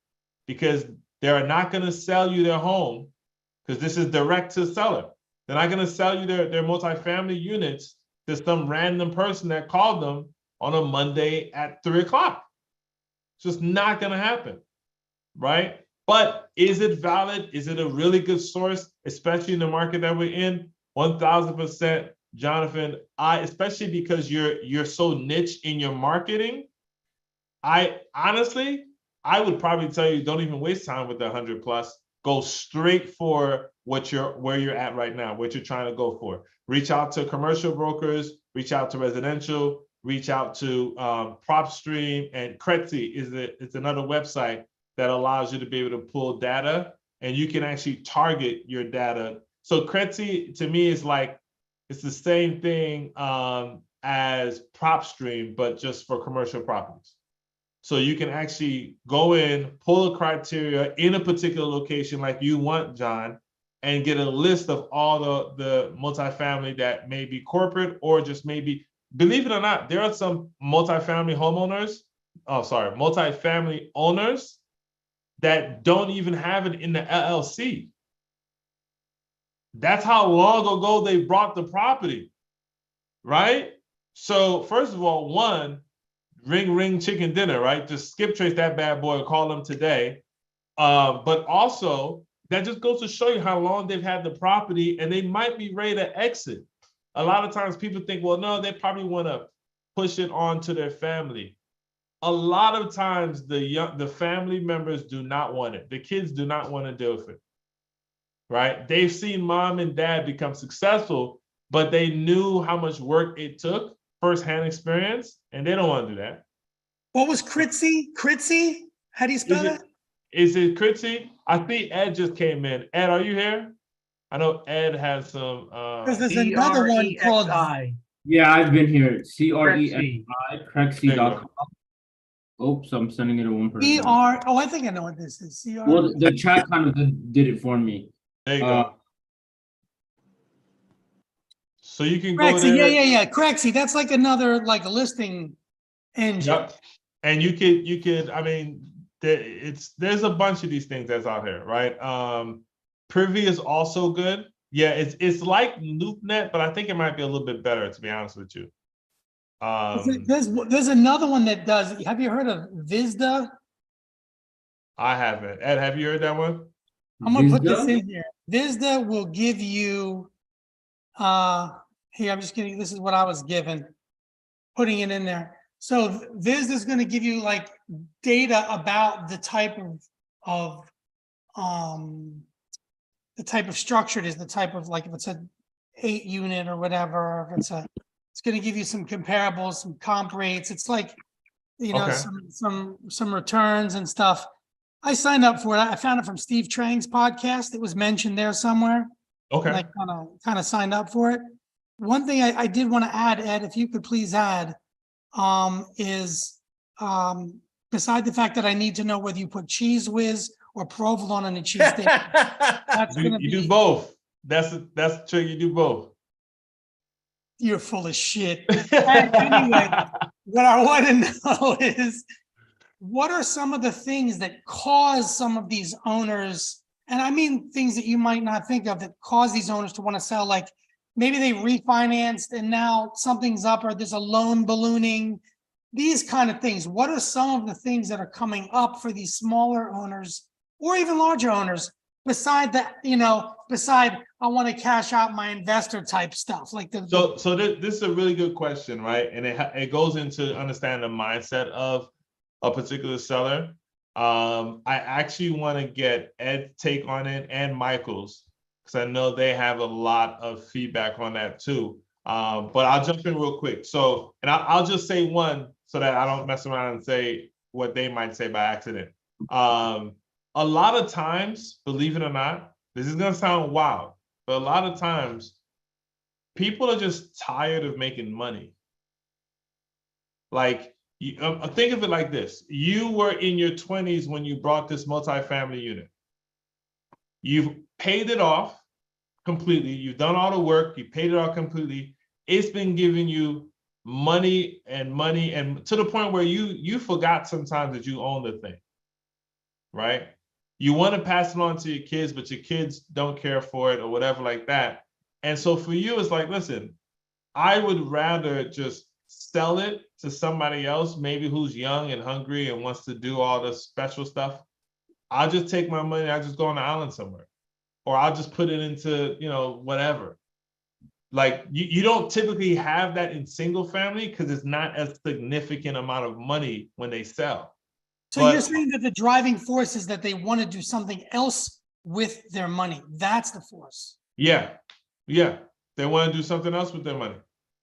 because they're not going to sell you their home, because this is direct to seller. They're not going to sell you their multifamily units to some random person that called them on a Monday at 3 o'clock. It's just not going to happen, right? But is it valid? Is it a really good source, especially in the market that we're in? 1000%, Jonathan. Especially because you're so niche in your marketing. I honestly would probably tell you, don't even waste time with the 100+. Go straight for where you're at right now, what you're trying to go for. Reach out to commercial brokers, reach out to residential, reach out to PropStream, and Crexy it's another website that allows you to be able to pull data, and you can actually target your data. So Crexy to me is like, it's the same thing as PropStream, but just for commercial properties. So you can actually go in, pull a criteria in a particular location like you want, John, and get a list of all the multifamily that may be corporate or just maybe, believe it or not, there are some multifamily owners that don't even have it in the LLC. That's how long ago they brought the property, right? So first of all, one, ring chicken dinner, right? Just skip trace that bad boy and call them today. But also that just goes to show you how long they've had the property, and they might be ready to exit. A lot of times people think, well, no, they probably want to push it on to their family. A lot of times the family members do not want it. The kids do not want to deal with it, right? They've seen mom and dad become successful, but they knew how much work it took, firsthand experience, and they don't want to do that. What was Crexy? Crexy? How do you spell that? Is it Crexy? I think Ed just came in. Ed, are you here? I know Ed has some. Because there's another one called. Yeah, I've been here. CREXI, There Crexy.com. Oops, I'm sending it to one person. Oh, I think I know what this is. CR. Well, the chat kind of did it for me. There you go. So you can go Crexy, there. yeah. Crexy, that's like another listing engine. Yep. And you could. I mean, there's a bunch of these things that's out here, right? Privy is also good. Yeah, it's like LoopNet, but I think it might be a little bit better, to be honest with you. There's another one that does. Have you heard of Vizda? I haven't. Ed, have you heard that one? I'm gonna put this in here. Vizda will give you. Here, I'm just kidding. This is what I was given. Putting it in there. So Vizda is going to give you like data about the type of structure it is, the type of, like, if it's a 8 unit or whatever, or if it's going to give you some comparables, some comp rates. It's like, Okay. some returns and stuff. I signed up for it. I found it from Steve Trang's podcast. It was mentioned there somewhere. Okay. And I kind of signed up for it. One thing I did want to add, Ed, if you could please add, is beside the fact that I need to know whether you put Cheese Whiz or provolone on a cheesesteak. You do both. That's true. You do both. You're full of shit. Anyway, what I want to know is, what are some of the things that cause some of these owners, and I mean things that you might not think of, that cause these owners to want to sell? Like maybe they refinanced and now something's up, or there's a loan ballooning, these kind of things. What are some of the things that are coming up for these smaller owners or even larger owners, beside that, beside I want to cash out my investor type stuff? Like So this is a really good question, right? And it goes into understanding the mindset of a particular seller. I actually want to get Ed's take on it and Michael's, because I know they have a lot of feedback on that too. But I'll jump in real quick. So, and I'll just say one so that I don't mess around and say what they might say by accident. A lot of times, believe it or not, this is gonna sound wild, but a lot of times people are just tired of making money. Like, think of it like this. You were in your 20s when you bought this multifamily unit. You've paid it off completely. You've done all the work. You paid it off completely. It's been giving you money, and to the point where you forgot sometimes that you own the thing, right? You want to pass it on to your kids, but your kids don't care for it or whatever like that. And so for you, it's like, listen, I would rather just sell it to somebody else, maybe who's young and hungry and wants to do all the special stuff. I'll just take my money, I'll just go on the island somewhere, or I'll just put it into, whatever. Like you don't typically have that in single family because it's not a significant amount of money when they sell. So you're saying that the driving force is that they want to do something else with their money. That's the force. Yeah. They want to do something else with their money.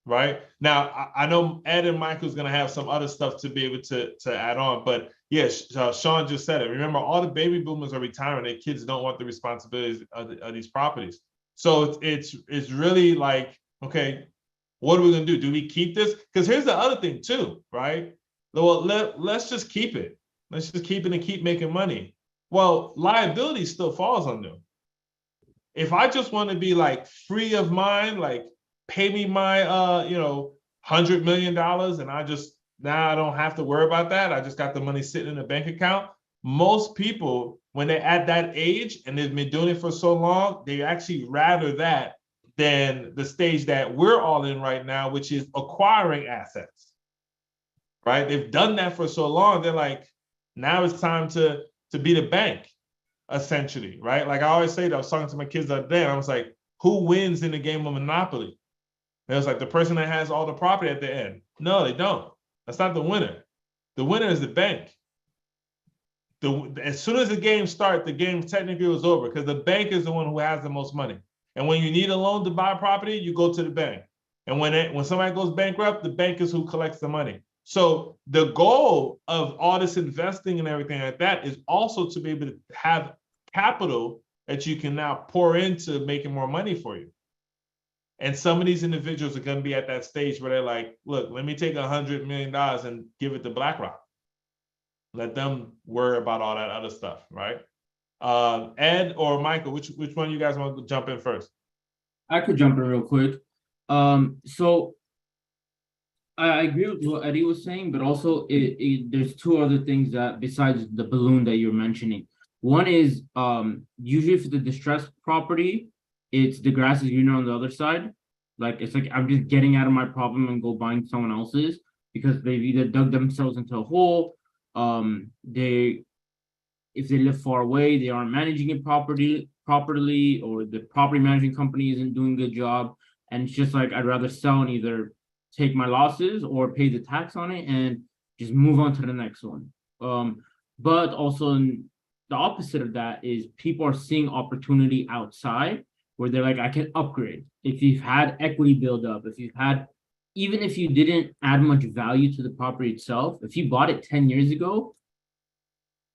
Right now, I know Ed and Michael's going to have some other stuff to be able to add on, but yes, Sean just said it. Remember, all the baby boomers are retiring. Their kids don't want the responsibilities of these properties. So it's really like, okay, what are we going to do? Do we keep this? Because here's the other thing too, right? Well, let's just keep it. Let's just keep it and keep making money. Well, liability still falls on them. If I just want to be like free of mine, like pay me my $100 million, and I don't have to worry about that. I just got the money sitting in a bank account. Most people, when they're at that age and they've been doing it for so long, they actually rather that than the stage that we're all in right now, which is acquiring assets. Right? They've done that for so long. They're like, now it's time to be the bank, essentially, right? Like I always say, I was talking to my kids the other day, and I was like, who wins in the game of Monopoly? And it was like the person that has all the property at the end. No, they don't. That's not the winner. The winner is the bank. As soon as the game starts, the game technically was over because the bank is the one who has the most money. And when you need a loan to buy property, you go to the bank. And when somebody goes bankrupt, the bank is who collects the money. So the goal of all this investing and everything like that is also to be able to have capital that you can now pour into making more money for you. And some of these individuals are going to be at that stage where they're like, look, let me take $100 million and give it to BlackRock. Let them worry about all that other stuff, right? Ed or Michael, which one you guys want to jump in first? I could jump in real quick. So I agree with what Eddie was saying, but also there's two other things that besides the balloon that you're mentioning. One is usually for the distressed property, it's the grass is greener on the other side. Like it's like I'm just getting out of my problem and go buying someone else's because they've either dug themselves into a hole. If they live far away, they aren't managing it properly, or the property management company isn't doing a good job. And it's just like I'd rather sell and either take my losses or pay the tax on it and just move on to the next one. But also the opposite of that is people are seeing opportunity outside where they're like, I can upgrade. If you've had equity build up, even if you didn't add much value to the property itself, if you bought it 10 years ago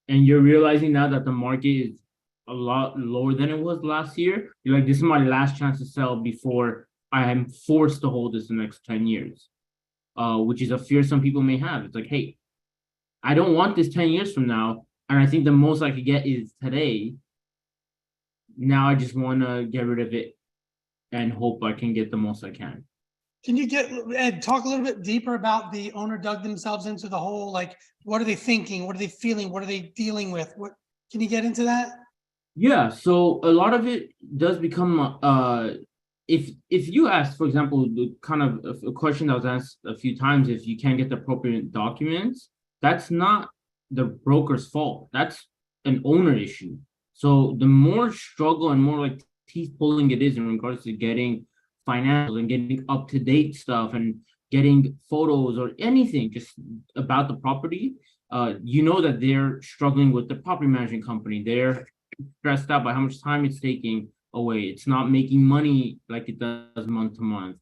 and you're realizing now that the market is a lot lower than it was last year, you're like, this is my last chance to sell before I am forced to hold this the next 10 years, which is a fear some people may have. It's like, hey, I don't want this 10 years from now. And I think the most I could get is today. Now I just want to get rid of it and hope I can get the most I can. Can you Ed, talk a little bit deeper about the owner dug themselves into the hole? Like, what are they thinking? What are they feeling? What are they dealing with? What, can you get into that? Yeah, so a lot of it does become if you ask, for example, the kind of a question that was asked a few times, if you can't get the appropriate documents, that's not the broker's fault. That's an owner issue. So the more struggle and more like teeth pulling it is in regards to getting financials and getting up to date stuff and getting photos or anything just about the property, you know that they're struggling with the property management company. They're stressed out by how much time it's taking away. It's not making money like it does month to month.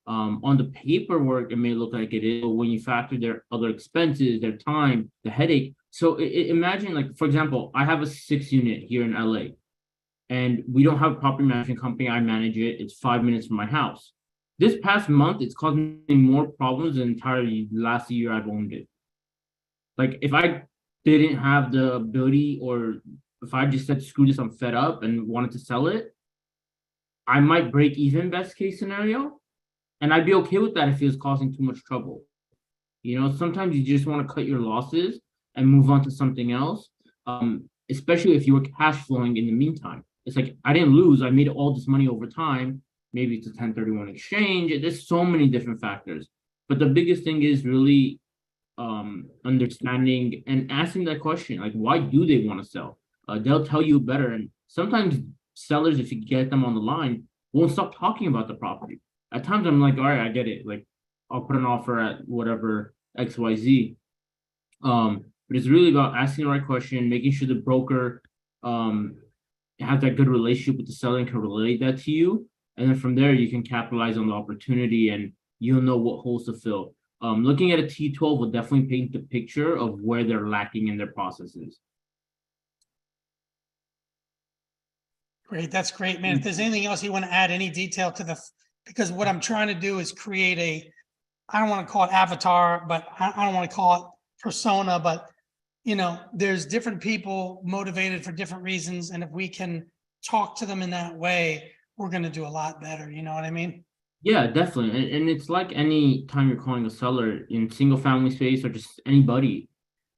On the paperwork, it may look like it is, but when you factor their other expenses, their time, the headache. So imagine, like, for example, I have a 6-unit here in LA, and we don't have a property management company. I manage it. It's 5 minutes from my house. This past month, it's causing me more problems than the entire last year I've owned it. Like, if I didn't have the ability, or if I just said, screw this, I'm fed up and wanted to sell it, I might break even, best case scenario. And I'd be okay with that if it was causing too much trouble. You know, sometimes you just want to cut your losses and move on to something else, especially if you were cash flowing in the meantime. It's like, I didn't lose. I made all this money over time. Maybe it's a 1031 exchange. There's so many different factors. But the biggest thing is really understanding and asking that question, like, why do they want to sell? They'll tell you better. And sometimes sellers, if you get them on the line, won't stop talking about the property. At times I'm like, all right, I get it. Like, I'll put an offer at whatever XYZ. But it's really about asking the right question, making sure the broker has that good relationship with the seller and can relate that to you. And then from there, you can capitalize on the opportunity and you'll know what holes to fill. Looking at a T12 will definitely paint the picture of where they're lacking in their processes. Great, that's great, man. If there's anything else you want to add, any detail to the, because what I'm trying to do is create a, I don't want to call it avatar, but I don't want to call it persona, but you know, there's different people motivated for different reasons. And if we can talk to them in that way, we're going to do a lot better. You know what I mean? Yeah, definitely. And it's like any time you're calling a seller in single family space or just anybody,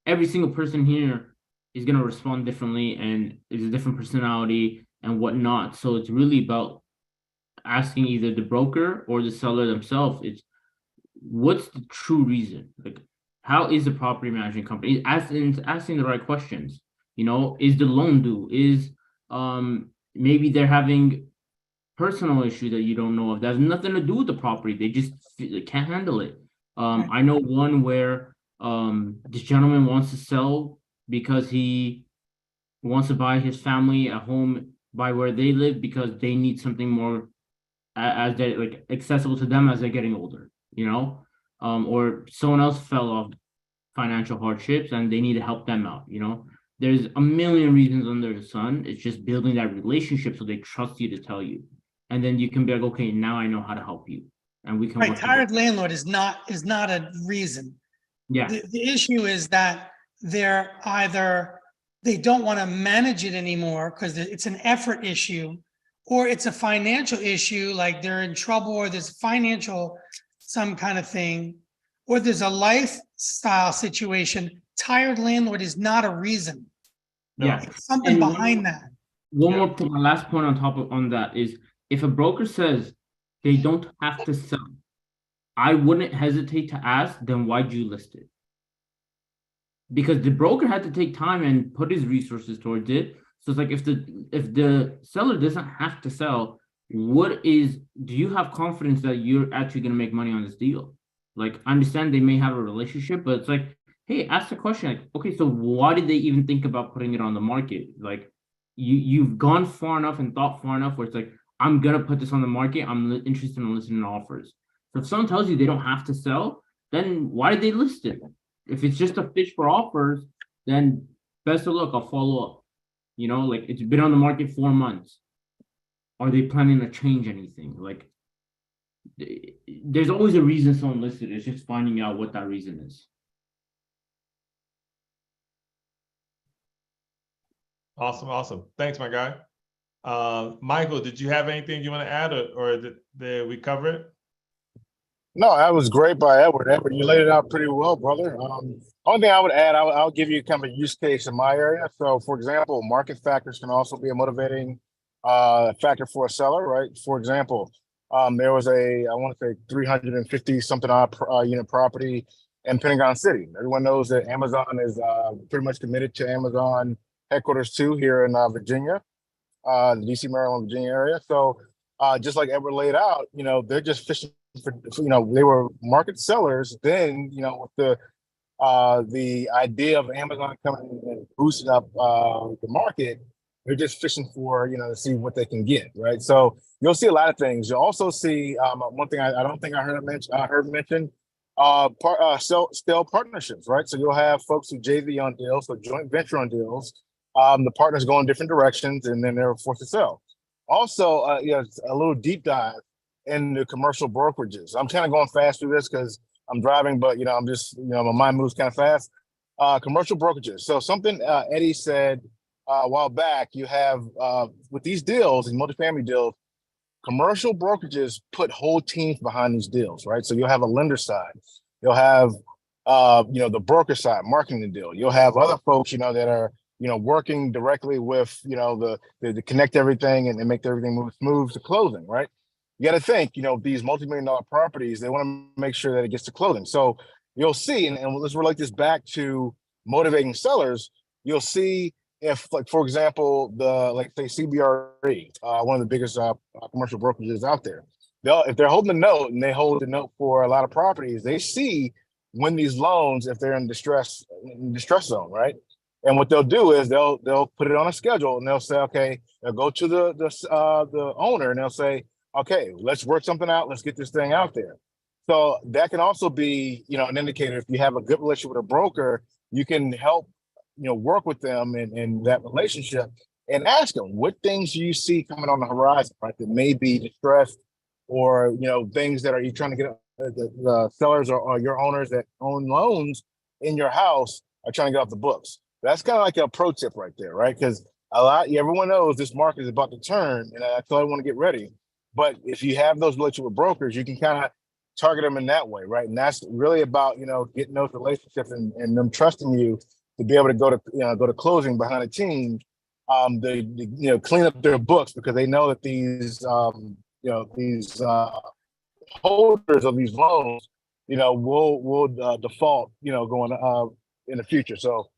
every single person here is going to respond differently and is a different personality and whatnot. So it's really about asking either the broker or the seller themselves. It's what's the true reason? Like, how is the property management company asking the right questions? You know, is the loan due? Is maybe they're having personal issue that you don't know of that has nothing to do with the property. They just can't handle it. I know one where this gentleman wants to sell because he wants to buy his family a home by where they live because they need something more as they like accessible to them as they're getting older, you know, or someone else fell off financial hardships and they need to help them out, you know. There's a million reasons under the sun. It's just building that relationship so they trust you to tell you. And then you can be like, okay, now I know how to help you. And we can Right, work tired together. landlord is not a reason. Yeah, The issue is that they're either, they don't want to manage it anymore because it's an effort issue, or it's a financial issue, like they're in trouble or there's financial, some kind of thing, or there's a lifestyle situation. Tired landlord is not a reason. yeah. It's something And behind that. one more point, my last point on that is if a broker says they don't have to sell, I wouldn't hesitate to ask, then why'd you list it? Because the broker had to take time and put his resources towards it. So it's like if the seller doesn't have to sell, do you have confidence that you're actually going to make money on this deal? Like, I understand they may have a relationship, but it's like, hey, ask the question, like, okay, so why did they even think about putting it on the market? Like, you've gone far enough and thought far enough where it's like, I'm gonna put this on the market. I'm interested in listening to offers. So if someone tells you they don't have to sell, then why did they list it? If it's just a fish for offers, then best of luck. I'll follow up. You know, like, it's been on the market 4 months. Are they planning to change anything? Like, there's always a reason someone listed. It's just finding out what that reason is. Awesome. Thanks, my guy. Michael, did you have anything you want to add, or did we cover it? No, that was great by Edward. Edward, you laid it out pretty well, brother. Only thing I would add, I'll give you kind of a use case in my area. So, for example, market factors can also be a motivating factor for a seller, right? For example, there was I want to say 350 something odd unit property in Pentagon City. Everyone knows that Amazon is pretty much committed to Amazon headquarters 2 here in Virginia, the DC, Maryland, Virginia area. So, just like Edward laid out, they're just fishing for, they were market sellers. Then, with the idea of Amazon coming and boosting up the market, they're just fishing for, to see what they can get, right? So you'll see a lot of things. You'll also see one thing I don't think I heard mentioned, still partnerships, right? So you'll have folks who JV on deals, so joint venture on deals. The partners go in different directions, and then they're forced to sell. Also, a little deep dive into commercial brokerages. I'm kind of going fast through this because I'm driving, but I'm just my mind moves kind of fast. Commercial brokerages. So something Eddie said a while back. You have with these deals, these multifamily deals, commercial brokerages put whole teams behind these deals, right? So you'll have a lender side, you'll have the broker side marketing the deal. You'll have other folks that are working directly with the connect everything and make everything move smooth to closing, right? You got to think, these multi-million-dollar properties, they want to make sure that it gets to closing. So you'll see, and let's relate this back to motivating sellers. You'll see if, like, for example, say CBRE, one of the biggest commercial brokerages out there, if they're holding a note and they hold the note for a lot of properties, they see when these loans, if they're in distress zone, right? And what they'll do is they'll put it on a schedule and they'll say, okay, they'll go to the owner and they'll say, okay, let's work something out. Let's get this thing out there. So that can also be, an indicator. If you have a good relationship with a broker, you can help, work with them in that relationship and ask them what things do you see coming on the horizon, right? That may be distressed or, things that you're trying to get the sellers or your owners that own loans in your house are trying to get off the books. That's kind of like a pro tip right there, right? Because everyone knows this market is about to turn, and that's why I want to get ready. But if you have those relationships with brokers, you can kind of target them in that way, right? And that's really about getting those relationships and them trusting you to be able to go to closing behind a team, clean up their books because they know that these holders of these loans, will default, going in the future. So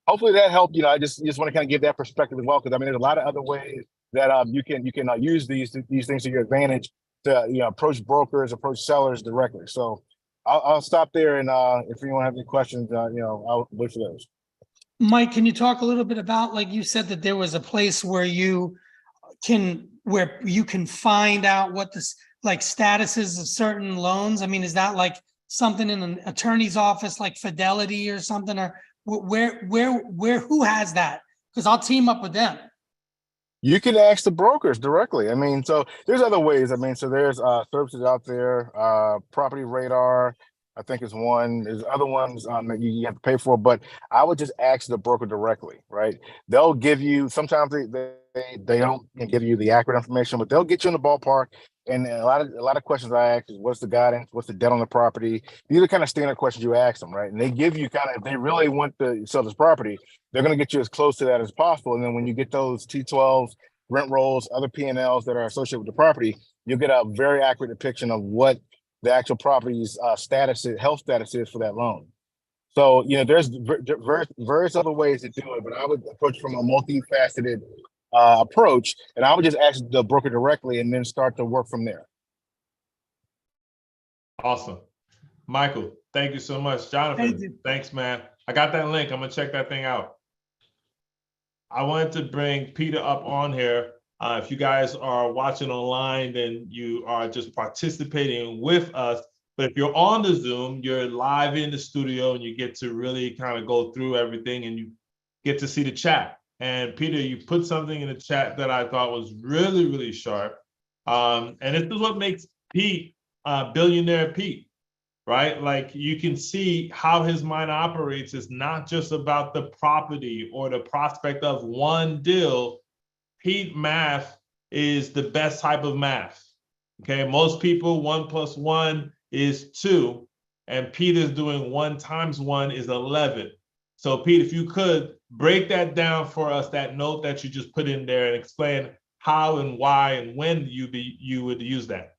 hopefully that helped. I just want to kind of give that perspective as well, because there's a lot of other ways that you can use these things to your advantage to approach brokers, approach sellers directly. So I'll stop there, and if anyone has any questions, I'll wait for those. Mike, can you talk a little bit about, like you said, that there was a place where you can find out what the statuses of certain loans? I mean, is that like something in an attorney's office, like Fidelity or something, or who has that? Because I'll team up with them. You can ask the brokers directly. So there's other ways. So there's services out there, Property Radar, I think is one. There's other ones that you have to pay for, but I would just ask the broker directly, right? They'll give you, sometimes they don't give you the accurate information, but they'll get you in the ballpark. And a lot of questions I ask is, what's the guidance? What's the debt on the property? These are kind of standard questions you ask them, right? And they give you if they really want to sell this property, they're going to get you as close to that as possible. And then when you get those T12s, rent rolls, other P&Ls that are associated with the property, you'll get a very accurate depiction of what the actual property's health status is for that loan. So, there's various other ways to do it, but I would approach from a multifaceted approach, and I would just ask the broker directly and then start to work from there. Awesome. Michael, thank you so much. Jonathan, thanks, man. I got that link. I'm going to check that thing out. I wanted to bring Peter up on here. If you guys are watching online, then you are just participating with us. But if you're on the Zoom, you're live in the studio and you get to really kind of go through everything and you get to see the chat. And Peter, you put something in the chat that I thought was really, really sharp. And this is what makes Pete billionaire Pete, right? Like, you can see how his mind operates. It's not just about the property or the prospect of one deal. Pete math is the best type of math. Okay, most people 1 + 1 is 2, and Peter's doing 1 times 1 is 11. So Pete, if you could break that down for us, that note that you just put in there, and explain how and why and when you would use that.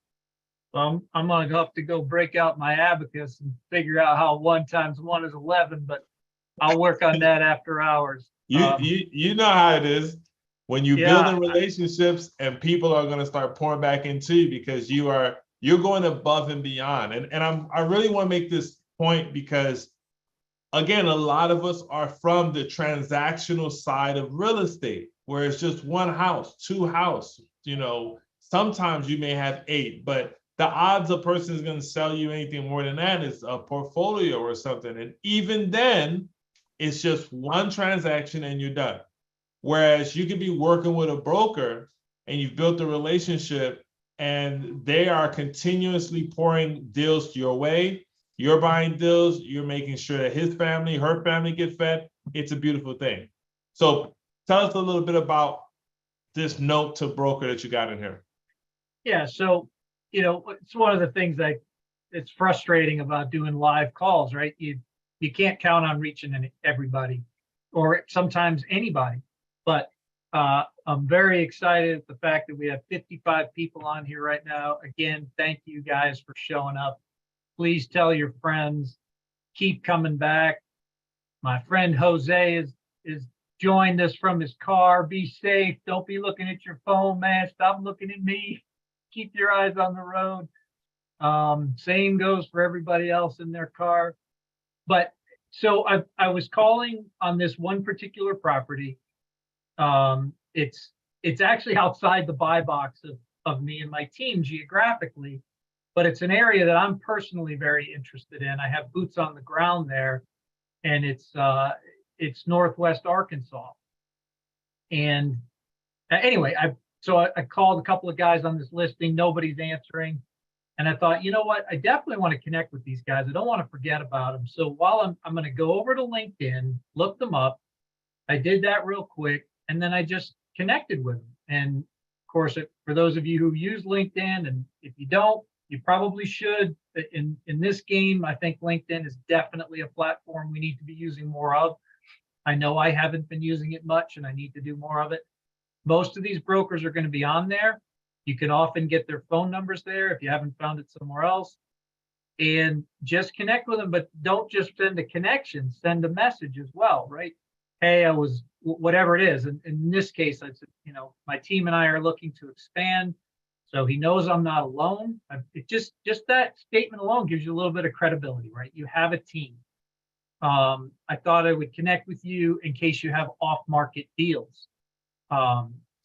I'm gonna have to go break out my abacus and figure out how 1 times 1 is 11, but I'll work on that after hours. You know how it is when you Yeah. build relationships, and people are going to start pouring back into you because you're going above and beyond. And I really want to make this point because, again, a lot of us are from the transactional side of real estate, where it's just 1 house, 2 house. You know, sometimes you may have 8, but the odds a person is going to sell you anything more than that is a portfolio or something. And even then, it's just 1 transaction and you're done. Whereas you could be working with a broker and you've built a relationship and they are continuously pouring deals your way. You're buying deals, you're making sure that his family, her family get fed. It's a beautiful thing. So tell us a little bit about this note to broker that you got in here. Yeah, so, it's one of the things it's frustrating about doing live calls, right? You can't count on reaching everybody or sometimes anybody, but I'm very excited at the fact that we have 55 people on here right now. Again, thank you guys for showing up. Please tell your friends, keep coming back. My friend Jose is joined us from his car. Be safe. Don't be looking at your phone, man. Stop looking at me. Keep your eyes on the road. Same goes for everybody else in their car. But so I was calling on this one particular property. It's actually outside the buy box of me and my team geographically, but it's an area that I'm personally very interested in. I have boots on the ground there, and it's Northwest Arkansas. And anyway, I called a couple of guys on this listing. Nobody's answering. And I thought, you know what? I definitely want to connect with these guys. I don't want to forget about them. So while I'm going to go over to LinkedIn, look them up. I did that real quick, and then I just connected with them. And of course, for those of you who use LinkedIn, and if you don't, you probably should. In this game, I think LinkedIn is definitely a platform we need to be using more of. I know I haven't been using it much, and I need to do more of it. Most of these brokers are going to be on there. You can often get their phone numbers there if you haven't found it somewhere else. And just connect with them, but don't just send a connection, send a message as well, right? Hey, I was, whatever it is. And in this case, I said, my team and I are looking to expand. So he knows I'm not alone. It just that statement alone gives you a little bit of credibility, right? You have a team. I thought I would connect with you in case you have off-market deals.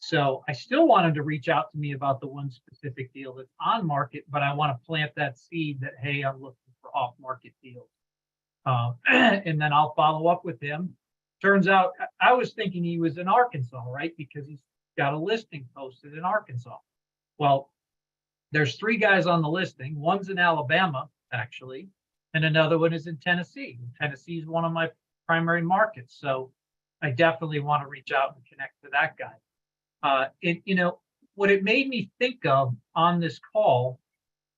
So I still wanted to reach out to me about the one specific deal that's on market, but I want to plant that seed that, hey, I'm looking for off-market deals. And then I'll follow up with him. Turns out I was thinking he was in Arkansas, right? Because he's got a listing posted in Arkansas. Well, there's 3 guys on the listing. One's in Alabama, actually, and another one is in Tennessee. Tennessee is one of my primary markets. So I definitely want to reach out and connect to that guy. What it made me think of on this call,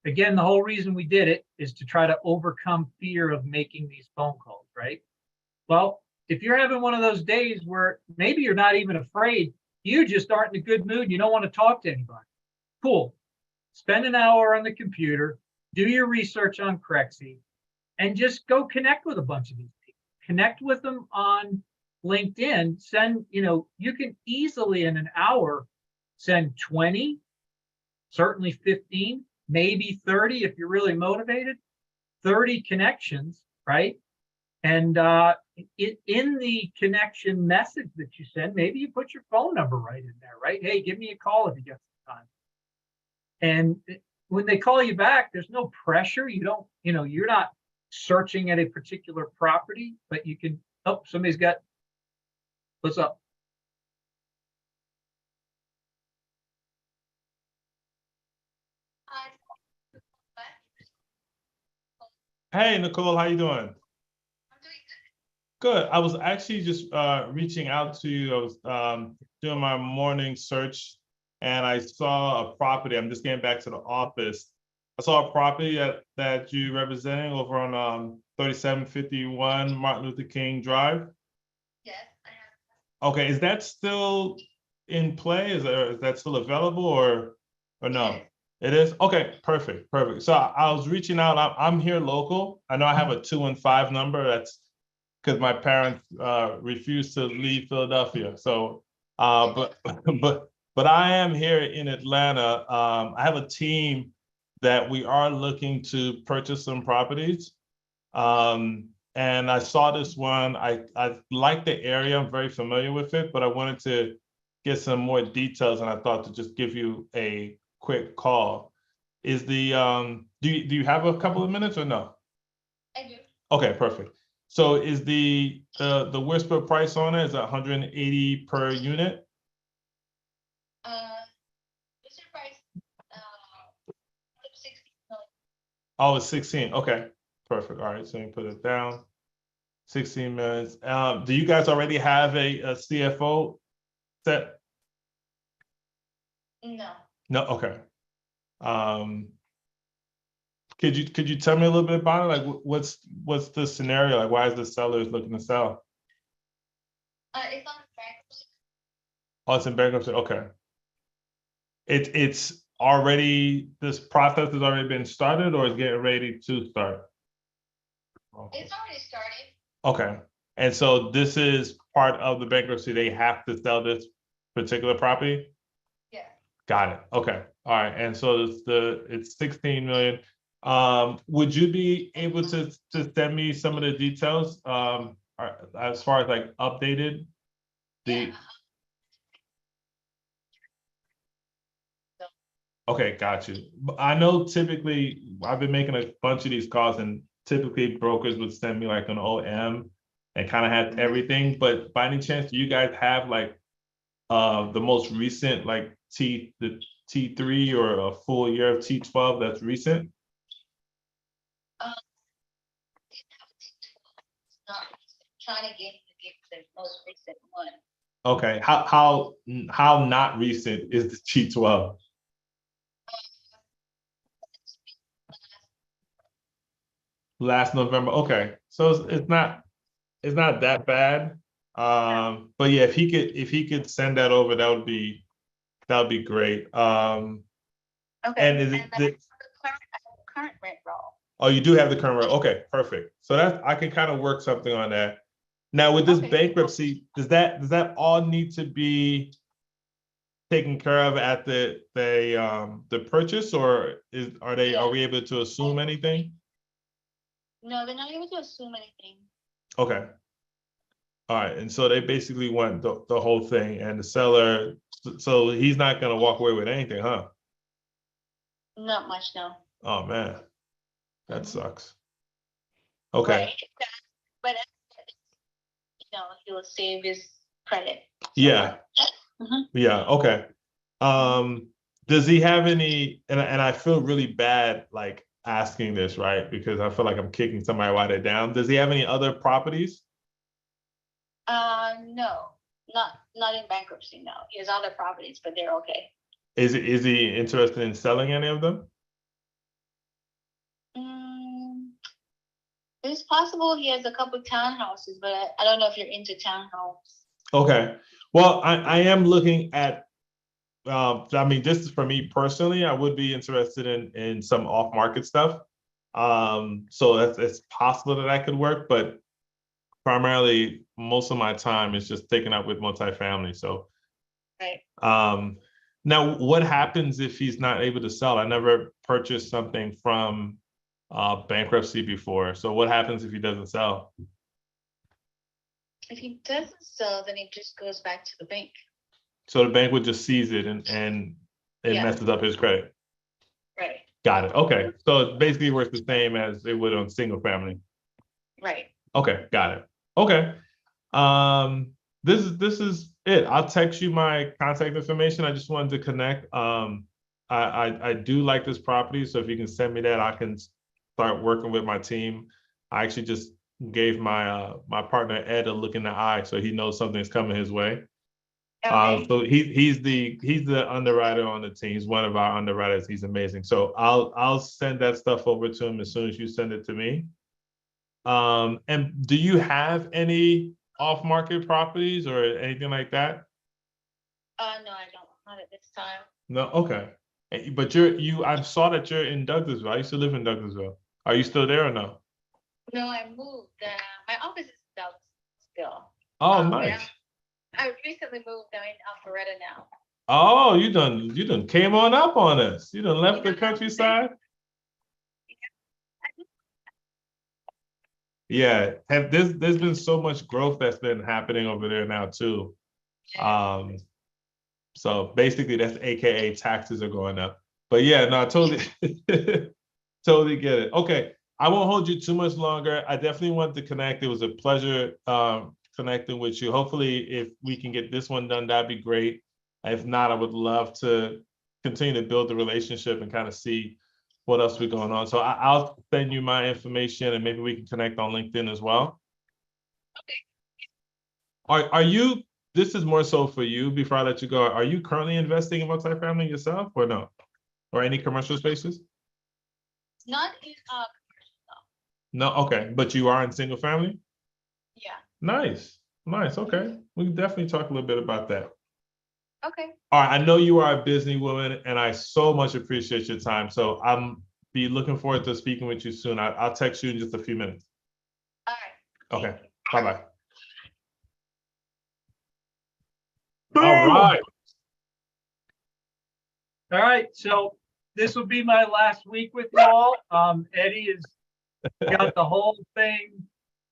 again, the whole reason we did it is to try to overcome fear of making these phone calls, right? Well, if you're having one of those days where maybe you're not even afraid, you just aren't in a good mood, you don't want to talk to anybody. Cool. Spend an hour on the computer, do your research on Crexy, and just go connect with a bunch of these people. Connect with them on LinkedIn. Send, you can easily in an hour send 20, certainly 15, maybe 30 if you're really motivated, 30 connections, right? And in the connection message that you send, maybe you put your phone number right in there, right? Hey, give me a call if you get some time. And when they call you back, there's no pressure. You don't, you're not searching at a particular property, but you can, oh, somebody's got, what's up? Hey, Nicole, how you doing? Good. I was actually just reaching out to you. I was doing my morning search and I saw a property. I'm just getting back to the office, I saw a property that you're representing over on 3751 Martin Luther King Drive. Yes, I have. Okay, is that still in play? Is that still available or no? It is? Okay, perfect, perfect. So I was reaching out. I'm here local. I know I have a 215 number. That's because my parents refused to leave Philadelphia. So, but but I am here in Atlanta. I have a team that we are looking to purchase some properties. And I saw this one. I like the area. I'm very familiar with it, but I wanted to get some more details, and I thought to just give you a quick call. Is the do you have a couple of minutes or no? I do. Okay, perfect. So is the whisper price on it is 180 per unit? Mr. Price, 60 million. Oh, it's 16. Okay, perfect. All right, so you put it down. 16 minutes. Do you guys already have a CFO set? No. No, okay. Could you tell me a little bit about it? Like, what's the scenario? Like, why is the seller looking to sell? It's on bankruptcy. Oh, it's in bankruptcy. Okay. It's already, this process has already been started, or is getting ready to start? It's already started. Okay. And so this is part of the bankruptcy. They have to sell this particular property? Yeah. Got it. Okay. All right. And so it's 16 million. Would you be able to send me some of the details as far as like updated? Yeah. Okay, got you. I know typically I've been making a bunch of these calls, and typically brokers would send me like an OM and kind of had everything. But by any chance, do you guys have like the most recent like the T3 or a full year of T12 that's recent? Not trying to get the most recent one. Okay, how not recent is the T12? Last November. Okay, so it's not that bad. But yeah, if he could send that over, that would be great. Okay. And is And it then I have the current rent roll. oh, you do have the current rent. Okay, perfect. So that's, I can kind of work something on that. Now with this Okay. bankruptcy, does that all need to be taken care of at the purchase, or are we able to assume anything? No, they're not able to assume anything. Okay. All right, and so they basically want the whole thing, and the seller, so he's not gonna walk away with anything, huh? Not much, no. Oh, man, that sucks. Okay, Right. But he will save his credit. yeah, Mhm. yeah, okay. Does he have any, and I feel really bad, like, asking this, right? Because I feel like I'm kicking somebody while they're down. Does he have any other properties? No, not in bankruptcy, no. He has other properties, but they're okay. Is he interested in selling any of them? It's possible he has a couple townhouses, but I don't know if you're into townhomes. Okay, well, I am looking at, I mean, this is for me personally, I would be interested in some off-market stuff. So it's possible that could work, but primarily most of my time is just taken up with multifamily. So, Right. now what happens if he's not able to sell? I never purchased something from bankruptcy before. So what happens if he doesn't sell? If he doesn't sell, then it just goes back to the bank. So the bank would just seize it and it Yeah. messes up his credit. Right. Got it. Okay. So it basically works the same as it would on single family. Right. Okay, got it. Okay. This is it. I'll text you my contact information. I just wanted to connect. I do like this property, so if you can send me that, I can start working with my team. I actually just gave my my partner Ed a look in the eye, so he knows something's coming his way. Okay. So he's the underwriter on the team. He's one of our underwriters. He's amazing. So I'll send that stuff over to him as soon as you send it to me. And do you have any off-market properties or anything like that? No, I don't. Not at this time. No, okay. But I saw that you're in Douglasville. I used to live in Douglasville. Are you still there or no? No, I moved. My office is in Dallas still. Oh, But nice. I recently moved. I'm in Alpharetta now. Oh, you done came on up on us. You done left the countryside. Yeah, there's been so much growth that's been happening over there now too. So basically that's AKA taxes are going up. But yeah, no, I totally totally get it. Okay, I won't hold you too much longer. I definitely wanted to connect. It was a pleasure connecting with you. Hopefully, if we can get this one done, that'd be great. If not, I would love to continue to build the relationship and kind of see what else we're going on. So I'll send you my information and maybe we can connect on LinkedIn as well. Okay. Are you, this is more so for you before I let you go. Are you currently investing in multifamily yourself or no? Or any commercial spaces? Not in commercial. No, okay. But you are in single family? Yeah. Nice. Nice. Okay. We can definitely talk a little bit about that. Okay. All right. I know you are a busy woman and I so much appreciate your time. So I'm be looking forward to speaking with you soon. I'll text you in just a few minutes. All right. Okay. Bye-bye. Boom! All right. All right, so this will be my last week with y'all. Eddie has got the whole thing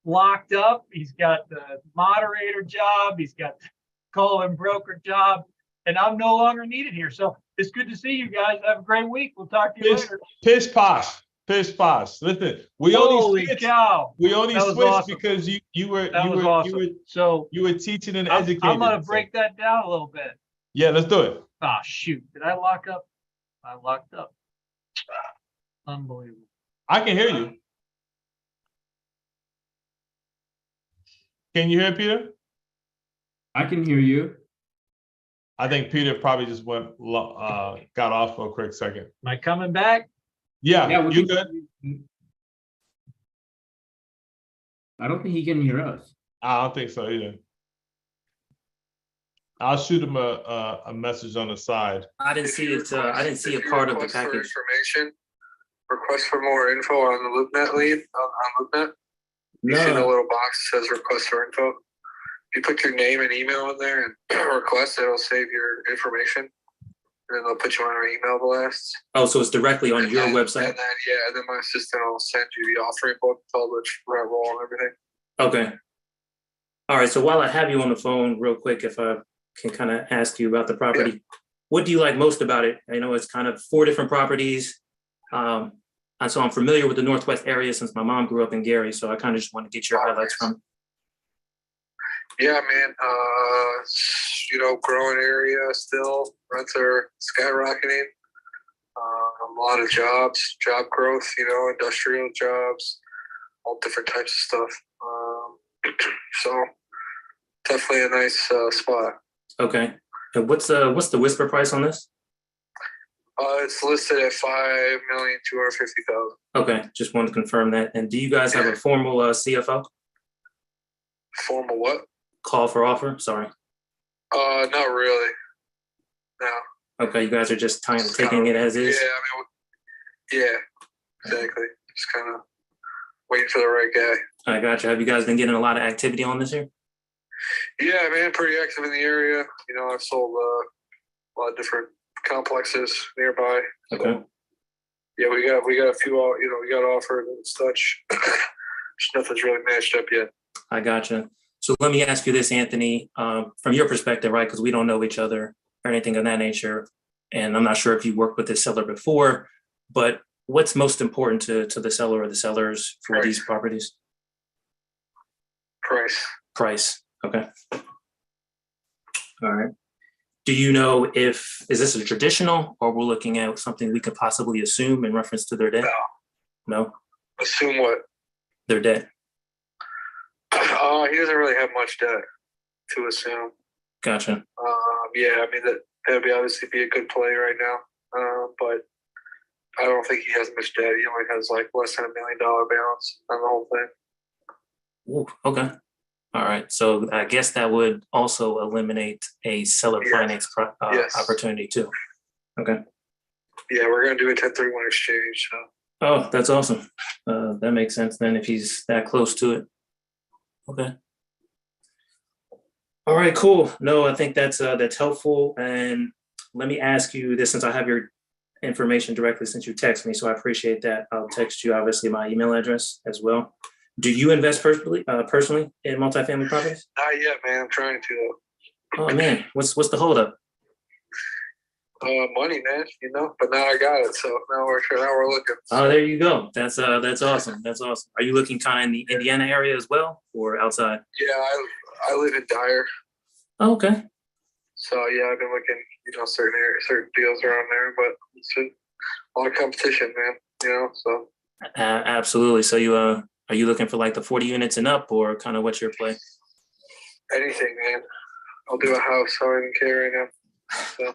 locked up. He's got the moderator job. He's got the call-in broker job, and I'm no longer needed here. So it's good to see you guys. Have a great week. We'll talk to you later. Pish posh. Pish posh. Listen, we Holy only switched. cow! We only That was switched awesome. because you were So you were teaching and I'm educating. gonna break that down a little bit. Yeah, let's do it. Ah, shoot! Did I lock up? I locked up. Unbelievable. I can hear you. Can you hear Peter? I can hear you. I think Peter probably just got off for a quick second. Am I coming back? Yeah, we you can- good? I don't think he can hear us. I don't think so either. I'll shoot him a message on the side. I didn't see it. I didn't see a part of the Request for package. information, request for more info on the LoopNet lead on LoopNet. You see the No, little box that says request for info. If you put your name and email in there and request, it'll save your information, and then they'll put you on our email blast. oh, so it's directly on And your then- website. And then my assistant will send you the offering book, with all the rent roll and everything. Okay. All right. So while I have you on the phone, real quick, if I can kind of ask you about the property, what do you like most about it? I know it's kind of 4 different properties. And so I'm familiar with the Northwest area since my mom grew up in Gary. So I kind of just want to get your highlights from. Yeah, man. Growing area still. Rents are skyrocketing. A lot of jobs, job growth. Industrial jobs, all different types of stuff. So definitely a nice spot. Okay. And what's the whisper price on this? It's listed at $5,250,000. Okay. Just wanted to confirm that. And do you guys have a formal CFO? Formal what? Call for offer? Sorry. Not really. No. Okay. You guys are just taking it as is? Yeah, exactly. Just kind of waiting for the right guy. I gotcha. Have you guys been getting a lot of activity on this here? Yeah, man, pretty active in the area. I've sold a lot of different complexes nearby. So, Okay. yeah, we got a few. We got offered and such. Just nothing's really matched up yet. I gotcha. So let me ask you this, Anthony, from your perspective, right? Because we don't know each other or anything of that nature. And I'm not sure if you worked with this seller before, but what's most important to the seller or the sellers for Price. these properties? Price. Okay. All right. Do you know is this a traditional or we're looking at something we could possibly assume in reference to their debt? No? Assume what? Their debt. He doesn't really have much debt to assume. Gotcha. Yeah, I mean that would be obviously be a good play right now, but I don't think he has much debt. He only has like less than $1 million balance on the whole thing. Ooh, okay. All right. So I guess that would also eliminate a seller Yes. finance Yes. opportunity too. Okay. Yeah, we're gonna do a 1031 exchange. So. Oh, that's awesome. That makes sense then if he's that close to it. Okay. All right, cool. No, I think that's helpful. And let me ask you this, since I have your information directly since you text me, so I appreciate that. I'll text you obviously my email address as well. Do you invest personally in multifamily properties? Not yet, man. I'm trying to. Oh man, what's the holdup? Money, man. You know, but now I got it, so now we're looking. Oh, there you go. That's awesome. That's awesome. Are you looking kind of in the Indiana area as well, or outside? Yeah, I live in Dyer, Oh, okay. so yeah, I've been looking, certain deals around there, but it's a lot of competition, man. You know, so Absolutely. So you are you looking for like the 40 units and up, or kind of what's your play? anything, man. I'll do a house. I don't even care right now. So.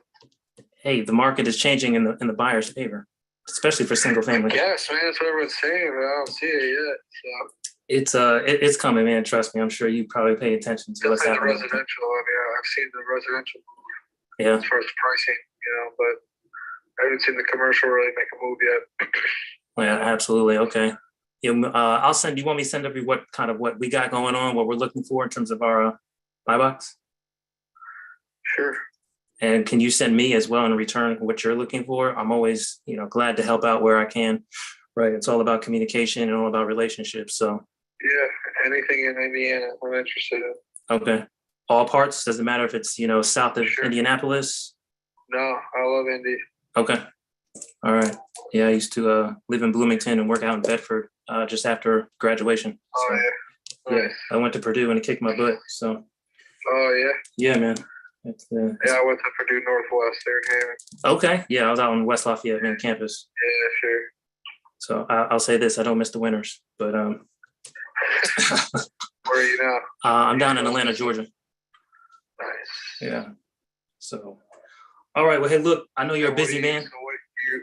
Hey, the market is changing in the buyer's favor, especially for single family. Yes, man, that's what everyone's saying, but I don't see it yet. So. It's coming, man. Trust me. I'm sure you probably pay attention to what's Definitely the happening. residential. I mean, I've seen the residential Yeah. as far as pricing, but I haven't seen the commercial really make a move yet. Yeah, absolutely. Okay. Yeah, I'll send. You want me to send over what we got going on, what we're looking for in terms of our buy box? Sure. And can you send me as well in return what you're looking for? I'm always, glad to help out where I can. Right. It's all about communication and all about relationships. So. Yeah, anything in Indiana, I'm interested in. Okay. All parts. Doesn't matter if it's south of Sure. Indianapolis. No, I love Indy. Okay. All right. Yeah, I used to live in Bloomington and work out in Bedford just after graduation. Oh So, yeah. yeah, Nice. I went to Purdue and it kicked my butt. So. Oh yeah. Yeah, man. Yeah, I went to Purdue Northwest there in Hammond. Okay. Yeah, I was out on West Lafayette main campus. Yeah, sure. So I'll say this: I don't miss the winters, but Where are you now? I'm down in Atlanta, Georgia. Nice. Yeah. So, all right. Well, hey, look, I know you're a busy man. So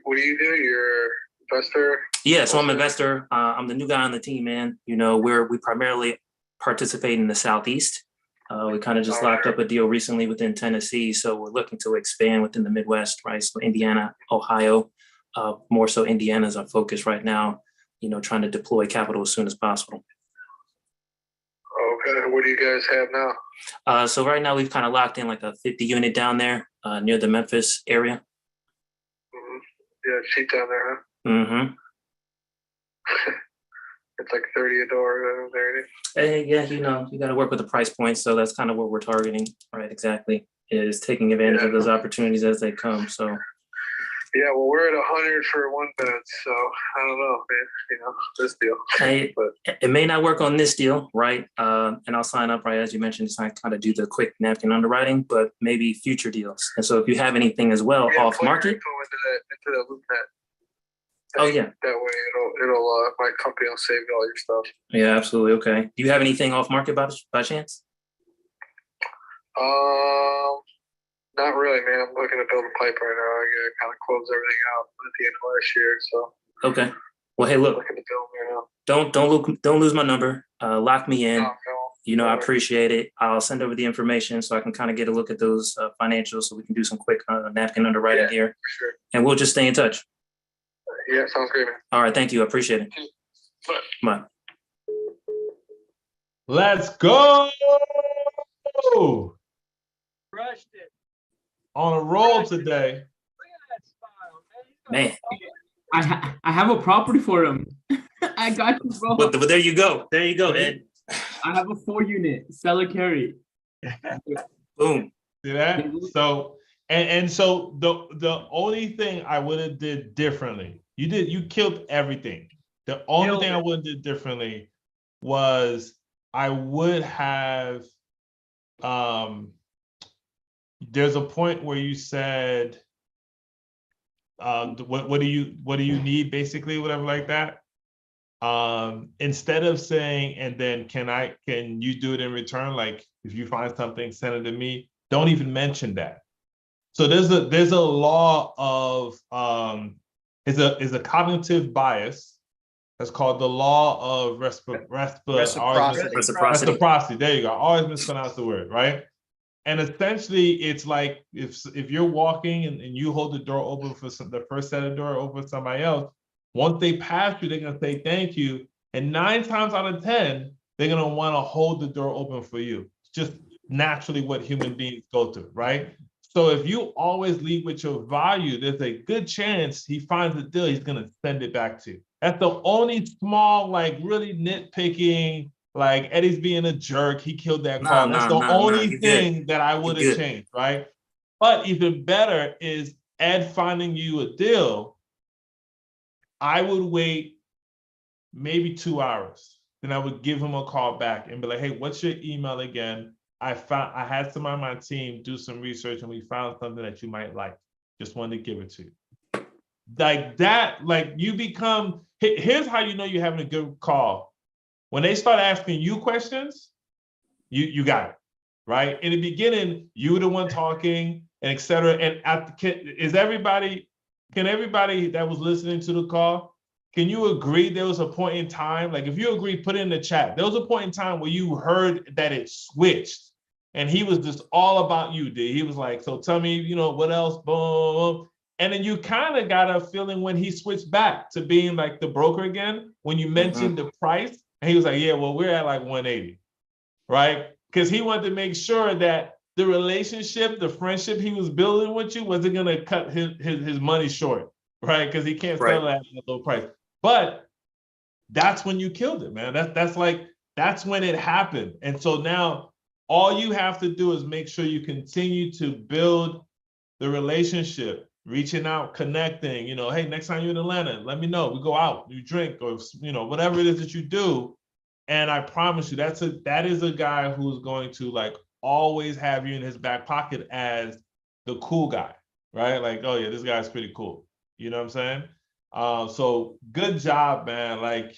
what do you do? You're investor? Yeah, so I'm an investor. I'm the new guy on the team, man. We primarily participate in the Southeast. We kind of just locked up a deal recently within Tennessee, so we're looking to expand within the Midwest, right? So Indiana, Ohio, more so Indiana is our focus right now. Trying to deploy capital as soon as possible. Okay, what do you guys have now? So right now we've kind of locked in like a 50 unit down there near the Memphis area. Mm-hmm. Yeah, cheap down there, huh? Mm-hmm. It's like 30 a door there. Hey, yeah, you got to work with the price point. So that's kind of what we're targeting, right? Exactly. Is taking advantage of those opportunities as they come. So. Yeah, well, we're at 100 for one bed, so I don't know, man. This deal. Hey, but it may not work on this deal, right? And I'll sign up, right, as you mentioned, to kind of do the quick napkin underwriting, but maybe future deals. And so if you have anything as well off market. Into that loop net. Oh yeah. That way it'll my company will save all your stuff. Yeah, absolutely. Okay. Do you have anything off market by chance? Not really, man. I'm looking to build a pipe right now. I gotta kind of close everything out at the end of last year. So. Okay. Well, hey, look. Looking to build right now. Don't lose my number. Lock me in. No. I appreciate it. I'll send over the information so I can kind of get a look at those financials, so we can do some quick napkin underwriting here. For sure. And we'll just stay in touch. Yeah, sounds great, man. All right. Thank you. I appreciate it. Bye. Bye. Let's go. Crushed it. On a roll today. Look at that smile, Man. I have a property for him. I got you, bro. But there you go. There you go, Ed. I have a 4-unit seller carry. Boom. See that? So and so the only thing I would have did differently, you killed everything. The only thing I would have did differently was I would have there's a point where you said what do you need, basically, whatever like that. Instead of saying, and then can you do it in return? Like if you find something, send it to me. Don't even mention that. So there's a law of is a cognitive bias. That's called the law of reciprocity. There you go. I always mispronounce the word, right? And essentially, it's like if you're walking and you hold the door open for the first set of door open for somebody else, once they pass you, they're gonna say thank you. And 9 times out of 10, they're gonna want to hold the door open for you. It's just naturally what human beings go through, right? So if you always lead with your value, there's a good chance he finds a deal, he's gonna send it back to you. That's the only small, like really nitpicking, like Eddie's being a jerk, he killed that call. That's the only thing that I would have changed, right? But even better is Ed finding you a deal. I would wait maybe 2 hours. Then I would give him a call back and be like, hey, what's your email again? I had some on my team do some research and we found something that you might like. Just wanted to give it to you. Like that, like you become, here's how you know you're having a good call. When they start asking you questions, you got it, right? In the beginning, you were the one talking and et cetera. And can everybody that was listening to the call, can you agree there was a point in time, like if you agree, put it in the chat. There was a point in time where you heard that it switched and he was just all about you, D. He was like, so tell me, you know, what else, boom. And then you kind of got a feeling when he switched back to being like the broker again, when you mentioned the price, and he was like, yeah, well, we're at like 180, right? Because he wanted to make sure that the relationship, the friendship he was building with you wasn't going to cut his money short, right? Because he can't sell it at a low price. But that's when you killed it, man. That's when it happened. And so now all you have to do is make sure you continue to build the relationship, reaching out, connecting, you know, hey, next time you're in Atlanta, let me know. We go out, you drink, or, you know, whatever it is that you do. And I promise you, that is a guy who's going to like always have you in his back pocket as the cool guy, right? Like, oh yeah, this guy's pretty cool. You know what I'm saying? So good job, man. Like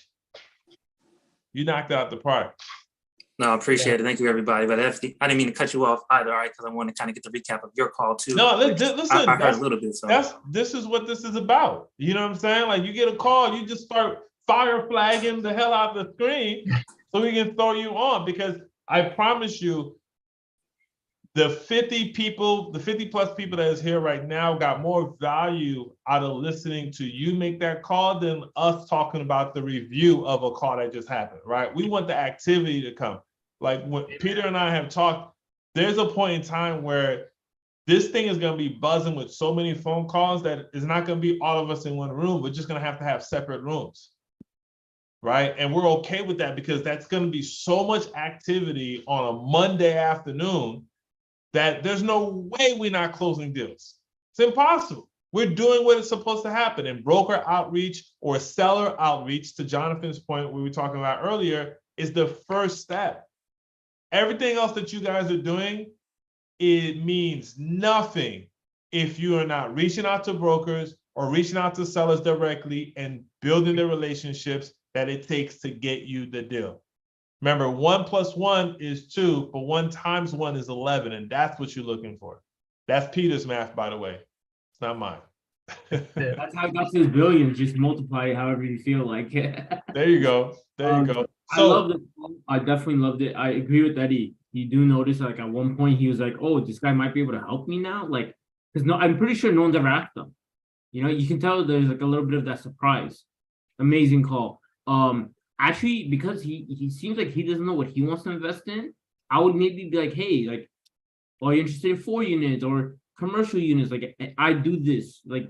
you knocked it out the park. No, I appreciate it. Thank you, everybody. But I didn't mean to cut you off either, all right? Because I want to kind of get the recap of your call too. No, listen, I heard a little bit. So this is what this is about. You know what I'm saying? Like you get a call, you just start fire flagging the hell out of the screen so we can throw you on, because I promise you, the 50 plus people that is here right now got more value out of listening to you make that call than us talking about the review of a call that just happened, right? We want the activity to come. Like when Peter and I have talked, there's a point in time where this thing is going to be buzzing with so many phone calls that it's not going to be all of us in one room. We're just going to have separate rooms, right? And we're okay with that because that's going to be so much activity on a Monday afternoon that there's no way we're not closing deals. It's impossible. We're doing what is supposed to happen. And broker outreach or seller outreach, to Jonathan's point, we were talking about earlier, is the first step. Everything else that you guys are doing, it means nothing if you are not reaching out to brokers or reaching out to sellers directly and building the relationships that it takes to get you the deal. Remember, 1 + 1 is 2, but 1 × 1 is 11, and that's what you're looking for. That's Peter's math, by the way. It's not mine. That's how I got to his billions. Just multiply it however you feel like. There you go. There you go. I loved it. I definitely loved it. I agree with Eddie. You do notice, like at one point, he was like, "Oh, this guy might be able to help me now." Like, because I'm pretty sure no one's ever asked him. You know, you can tell there's like a little bit of that surprise. Amazing call. Actually, because he seems like he doesn't know what he wants to invest in, I would maybe be like, hey, like, are you interested in 4 units or commercial units? Like, I do this, like,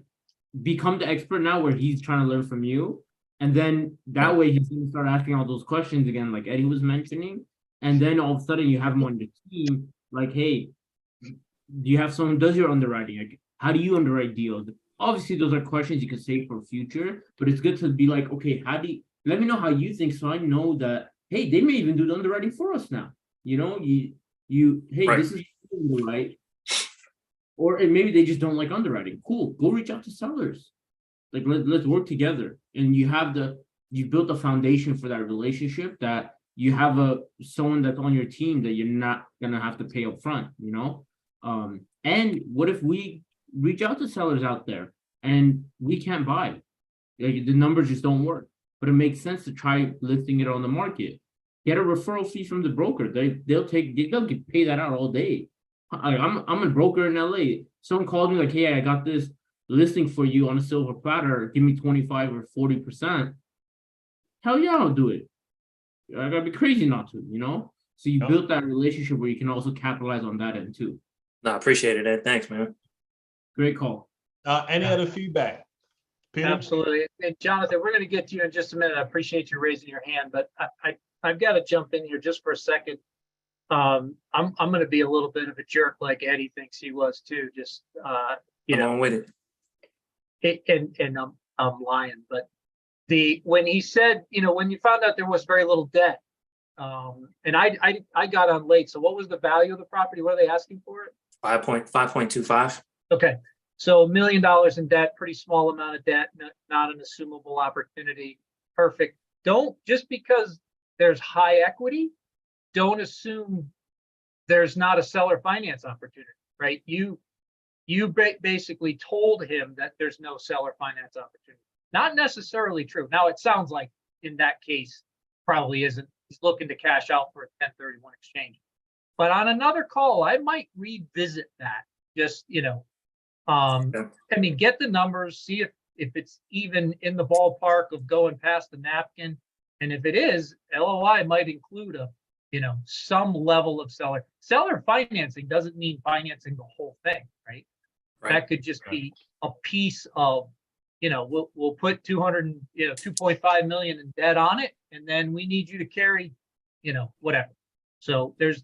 become the expert now where he's trying to learn from you. And then that way he's going to start asking all those questions again, like Eddie was mentioning. And then all of a sudden you have him on your team, like, hey, do you have someone who does your underwriting? Like, how do you underwrite deals? Obviously, those are questions you can save for future, but it's good to be like, okay, let me know how you think, so I know that, hey, they may even do the underwriting for us now. You know, hey, right. This is right. Or maybe they just don't like underwriting. Cool, go reach out to sellers. Like let's work together. And you built a foundation for that relationship, that you have someone that's on your team that you're not gonna have to pay up front, you know? And what if we reach out to sellers out there and we can't buy? Like, the numbers just don't work. But it makes sense to try listing it on the market. Get a referral fee from the broker. They'll pay that out all day. I'm a broker in LA. Someone called me like, hey, I got this listing for you on a silver platter. Give me 25 or 40%. Hell yeah, I'll do it. I gotta be crazy not to, you know? So you built that relationship where you can also capitalize on that end too. No, I appreciate it, Ed. Thanks, man. Great call. Any other feedback? Peter? Absolutely. And Jonathan, we're going to get to you in just a minute. I appreciate you raising your hand, but I've got to jump in here just for a second. I'm going to be a little bit of a jerk like Eddie thinks he was too. Just you know, I'm with it. And I'm lying, but when he said, you know, when you found out there was very little debt, and I got on late. So what was the value of the property? What are they asking for it? 5.25. Okay. So $1 million in debt, pretty small amount of debt, not an assumable opportunity. Perfect. Don't, just because there's high equity, don't assume there's not a seller finance opportunity, right? You basically told him that there's no seller finance opportunity. Not necessarily true. Now it sounds like in that case, probably isn't. He's looking to cash out for a 1031 exchange. But on another call, I might revisit that. Just, you know, I mean, get the numbers, see if it's even in the ballpark of going past the napkin. And if it is, LOI might include some level of seller financing. Doesn't mean financing the whole thing, right? That could just be a piece of, we'll put 2.5 million in debt on it, and then we need you to carry, whatever. So there's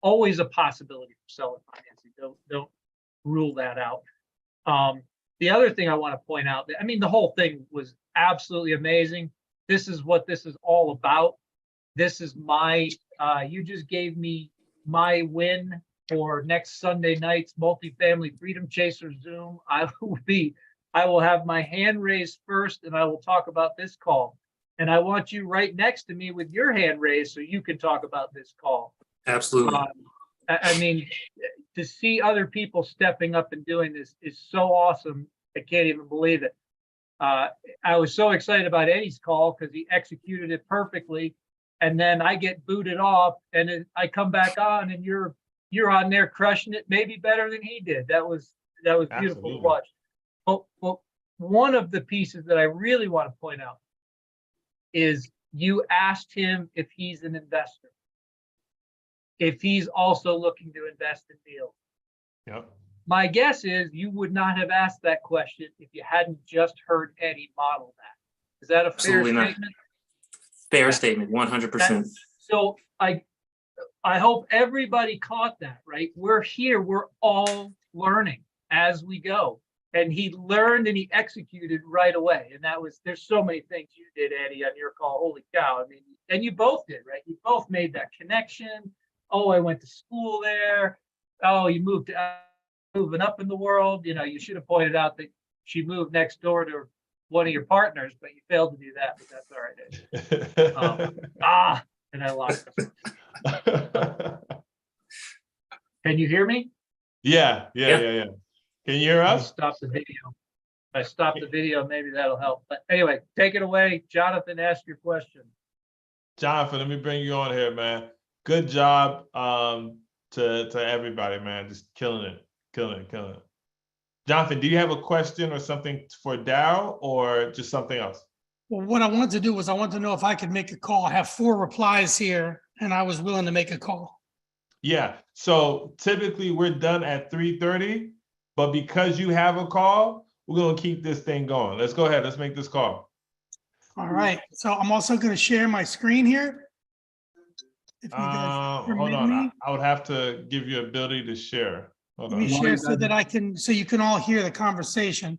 always a possibility for seller financing. Don't rule that out. The other thing I want to point out, I mean, the whole thing was absolutely amazing. This is what this is all about. This is you just gave me my win for next Sunday night's Multifamily Freedom Chaser Zoom. I will have my hand raised first, and I will talk about this call. And I want you right next to me with your hand raised so you can talk about this call. Absolutely. I mean, to see other people stepping up and doing this is so awesome. I can't even believe it. I was so excited about Eddie's call because he executed it perfectly. And then I get booted off, and I come back on, and you're on there crushing it, maybe better than he did. That was beautiful Absolutely. to watch. But one of the pieces that I really want to point out is you asked him if he's an investor, if he's also looking to invest in deals. Yep. My guess is you would not have asked that question if you hadn't just heard Eddie model that. Is that a fair Absolutely not. statement? Fair statement, 100%. So I hope everybody caught that, right? We're here, we're all learning as we go. And he learned and he executed right away. And there's so many things you did, Eddie, on your call. Holy cow. I mean, and you both did, right? You both made that connection. Oh, I went to school there. Oh, you moving up in the world. You should have pointed out that she moved next door to one of your partners, but you failed to do that, but that's all right, Eddie. And I lost it. Can you hear me? Yeah. Can you hear us? Stop the video. If I stop the video, maybe that'll help. But anyway, take it away. Jonathan, ask your question. Jonathan, let me bring you on here, man. Good job to everybody, man. Just killing it. Jonathan, do you have a question or something for Darryl, or just something else? Well, what I wanted to do was I wanted to know if I could make a call. I have 4 replies here, and I was willing to make a call. Yeah. So typically we're done at 3:30, but because you have a call, we're going to keep this thing going. Let's go ahead. Let's make this call. All right. So I'm also going to share my screen here. If you guys Hold permit on. me. I would have to give you ability to share. Hold Let me on. share so you can all hear the conversation.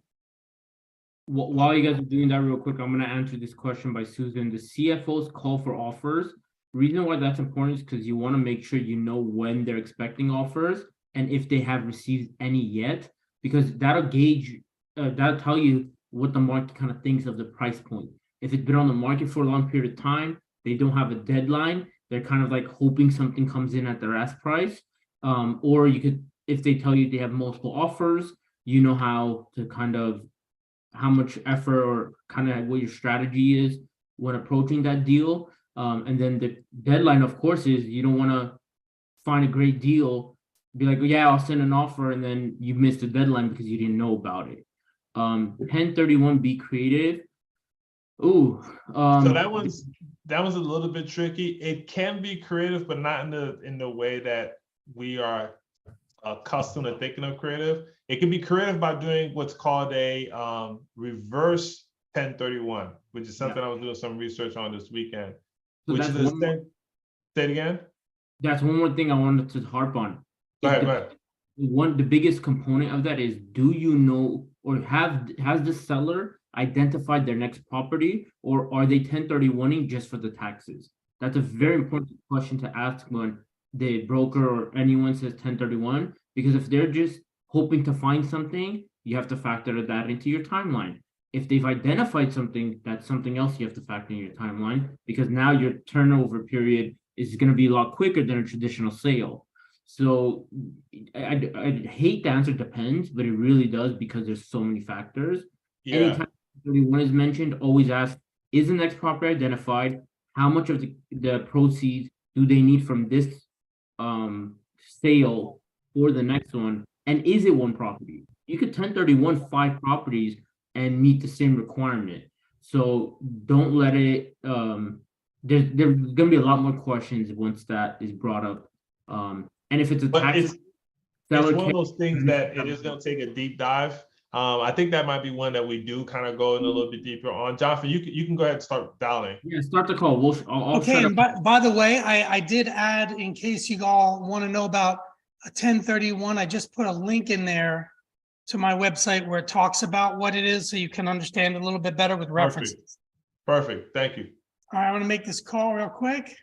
While you guys are doing that real quick, I'm going to answer this question by Susan. The CFOs call for offers. Reason why that's important is because you want to make sure you know when they're expecting offers and if they have received any yet, because that'll tell you what the market kind of thinks of the price point. If it's been on the market for a long period of time, they don't have a deadline. They're kind of like hoping something comes in at their ask price. Or if they tell you they have multiple offers, you know how to kind of how much effort or kind of what your strategy is when approaching that deal. And then the deadline, of course, is you don't want to find a great deal, be like, yeah, I'll send an offer, and then you missed the deadline because you didn't know about it. 1031 be creative. Ooh. So that was a little bit tricky. It can be creative, but not in the way that we are accustomed to thinking of creative. It can be creative by doing what's called a reverse 1031, which is something I was doing some research on this weekend. So Which is say it again. That's one more thing I wanted to harp on. Go ahead. The biggest component of that is, do you know or has the seller identified their next property, or are they 1031ing just for the taxes? That's a very important question to ask when the broker or anyone says 1031, because if they're just hoping to find something, you have to factor that into your timeline. If they've identified something, that's something else you have to factor in your timeline, because now your turnover period is going to be a lot quicker than a traditional sale. So I hate the answer depends, but it really does, because there's so many factors. Yeah. Anytime 31 is mentioned, always ask, is the next property identified? How much of the proceeds do they need from this sale for the next one? And is it one property? You could 1031 5 properties and meet the same requirement. So don't let it, there's gonna be a lot more questions once that is brought up. And if it's a But tax, it's one of those things that it is gonna take a deep dive. I think that might be one that we do kind of go in a little bit deeper on. Jonathan, you can go ahead and start dialing. Yeah, start the call. I'll Okay, and by the way, I did add, in case you all want to know about a 1031, I just put a link in there to my website where it talks about what it is, so you can understand it a little bit better with references. Perfect. Thank you. All right, I'm going to make this call real quick.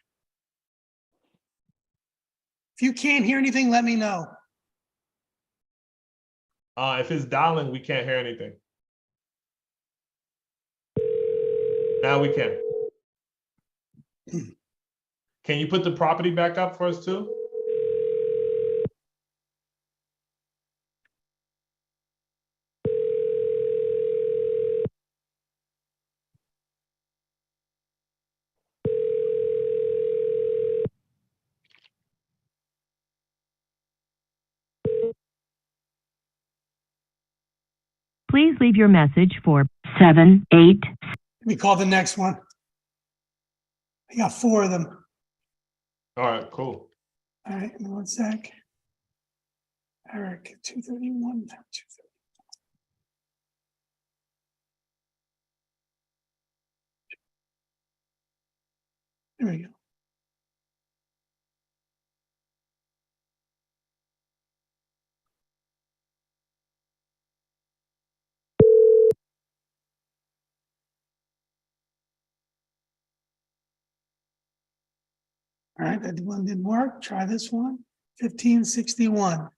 If you can't hear anything, let me know. If it's dialing, we can't hear anything. Now we can. Can you put the property back up for us too? Please leave your message for 7, 8. Let me call the next one. I got 4 of them. All right, cool. All right, give me 1 sec. Eric, 231. 230. There we go. All right, that one didn't work. Try this one. 1561.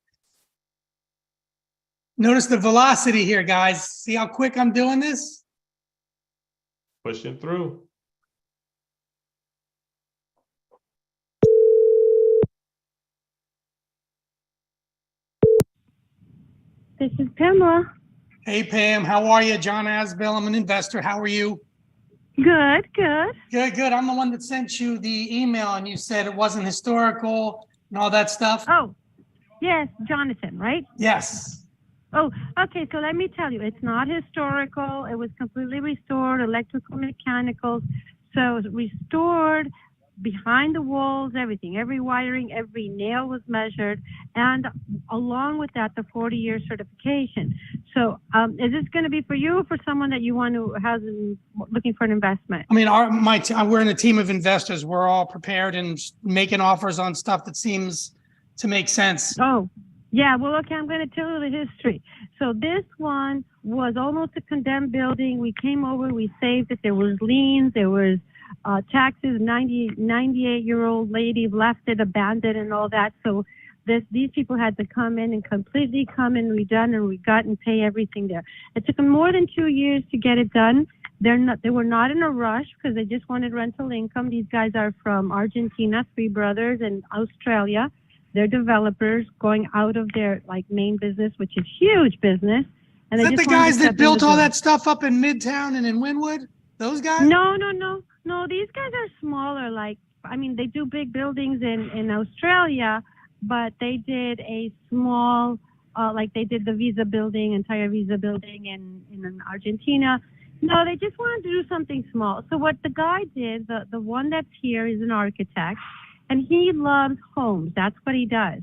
Notice the velocity here, guys. See how quick I'm doing this? Pushing through. This is Pamela. Hey, Pam, how are you? John Asbell, I'm an investor. How are you? Good. Good. I'm the one that sent you the email and you said it wasn't historical and all that stuff. Oh, yes, Jonathan, right? Yes. Oh, okay. So let me tell you, it's not historical. It was completely restored, electrical, mechanical. So it was restored behind the walls, everything, every wiring, every nail was measured. And along with that, the 40-year certification. So is this going to be for you or for someone that you want to has looking for an investment? I mean, we're in a team of investors. We're all prepared and making offers on stuff that seems to make sense. Oh, yeah. Well, okay, I'm going to tell you the history. So this one was almost a condemned building. We came over, we saved it. There was liens, there was taxes. 98-year-old lady left it abandoned and all that. So these people had to come in and completely come and redone and regut and pay everything there. It took them more than 2 years to get it done. They were not in a rush because they just wanted rental income. These guys are from Argentina, 3 brothers, and Australia. They're developers going out of their like main business, which is huge business. And Is they that just the wanted to guys that step built into all the- that stuff up in Midtown and in Wynwood? Those guys? No. These guys are smaller. Like, I mean, they do big buildings in Australia, but they did a small, like they did the Visa building, entire Visa building in Argentina. No, they just wanted to do something small. So what the guy did, the one that's here is an architect, and he loves homes. That's what he does.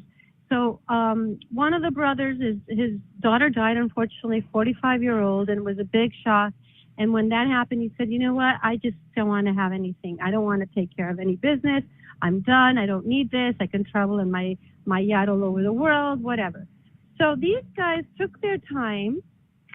So one of the brothers, his daughter died, unfortunately, 45-year-old, and it was a big shock. And when that happened, he said, you know what? I just don't want to have anything. I don't want to take care of any business. I'm done. I don't need this. I can travel in my yacht all over the world, whatever. So these guys took their time.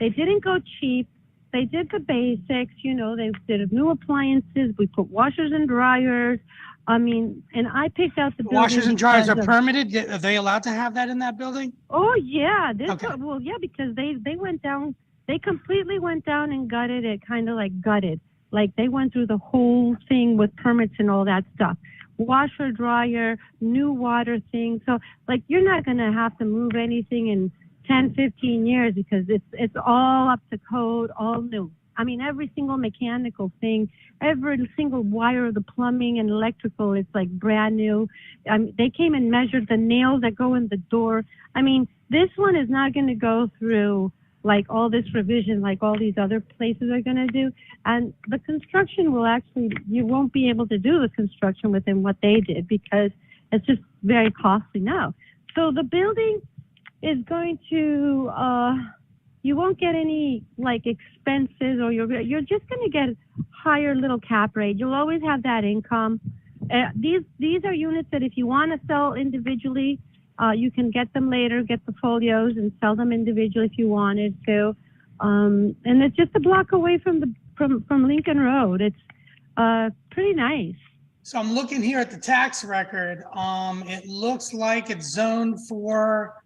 They didn't go cheap. They did the basics, you know, they did new appliances. We put washers and dryers. I mean, and I picked out the building. Washers and dryers are because of- permitted? Are they allowed to have that in that building? Oh yeah, Okay. well yeah, because they went down. They completely went down and gutted it, kind of like gutted. Like they went through the whole thing with permits and all that stuff. Washer, dryer, new water thing. So like you're not gonna have to move anything in 10, 15 years because it's all up to code, all new. I mean, every single mechanical thing, every single wire of the plumbing and electrical, it's like brand new. They came and measured the nails that go in the door. I mean, this one is not going to go through like all this revision like all these other places are going to do. And the construction will actually, you won't be able to do the construction within what they did because it's just very costly now. So the building is going to, you won't get any like expenses, or you're just going to get higher little cap rate. You'll always have that income. These are units that if you want to sell individually, you can get them later, get the folios and sell them individually if you wanted to. And it's just a block away from Lincoln Road. It's pretty nice. So I'm looking here at the tax record. It looks like it's zoned for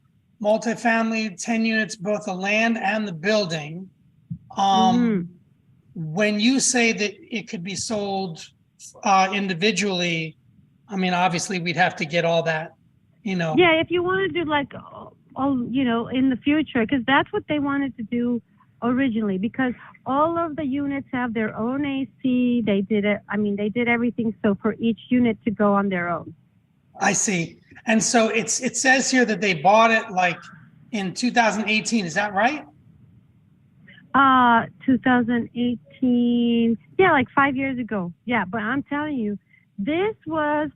multifamily, 10 units, both the land and the building. When you say that it could be sold individually, I mean, obviously we'd have to get all that, you know. Yeah, if you want to do like, you know, in the future, because that's what they wanted to do originally, because all of the units have their own AC. They did it. I mean, they did everything. So for each unit to go on their own. I see. And so it says here that they bought it like in 2018. Is that right? 2018. Yeah, like 5 years ago. Yeah, but I'm telling you, this was,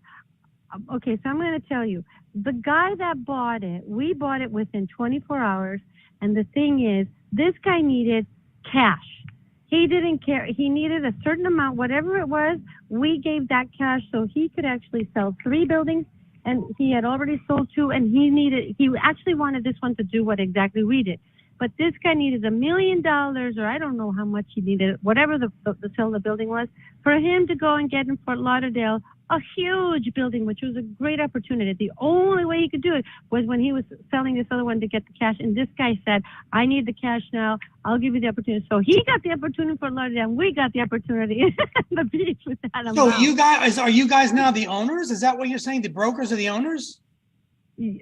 okay, so I'm going to tell you, the guy that bought it, we bought it within 24 hours. And the thing is, this guy needed cash. He didn't care. He needed a certain amount, whatever it was. We gave that cash so he could actually sell 3 buildings. And he had already sold 2, and he actually wanted this one to do what exactly we did. But this guy needed $1 million, or I don't know how much he needed, whatever the sale of the building was, for him to go and get in Fort Lauderdale a huge building, which was a great opportunity. The only way he could do it was when he was selling this other one to get the cash. And this guy said, I need the cash now. I'll give you the opportunity. So he got the opportunity for Lauderdale, and we got the opportunity at the beach with that amount. So are you guys now the owners? Is that what you're saying? The brokers are the owners?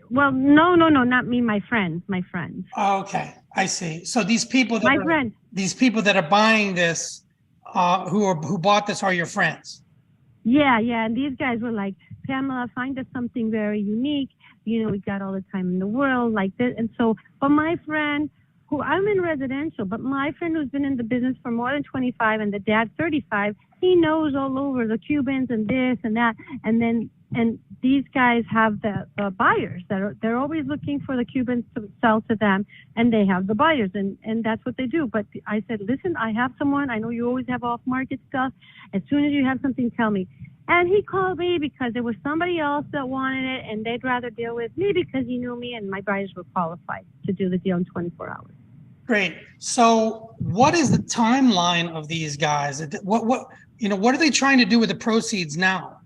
Well, no, not me, my friends. Oh, okay, I see. So these people friend. These people that are buying this, who bought this are your friends? Yeah, and these guys were like, Pamela, find us something very unique. You know, we got all the time in the world like this. And so, but my friend, who I'm in residential, but my friend who's been in the business for more than 25 and the dad 35, he knows all over the Cubans and this and that. And these guys have the buyers they're always looking for the Cubans to sell to them, and they have the buyers, and that's what they do. But I said, listen, I have someone. I know you always have off market stuff. As soon as you have something, tell me. And he called me because there was somebody else that wanted it, and they'd rather deal with me because he knew me, and my buyers were qualified to do the deal in 24 hours. Great. So what is the timeline of these guys? What are they trying to do with the proceeds now?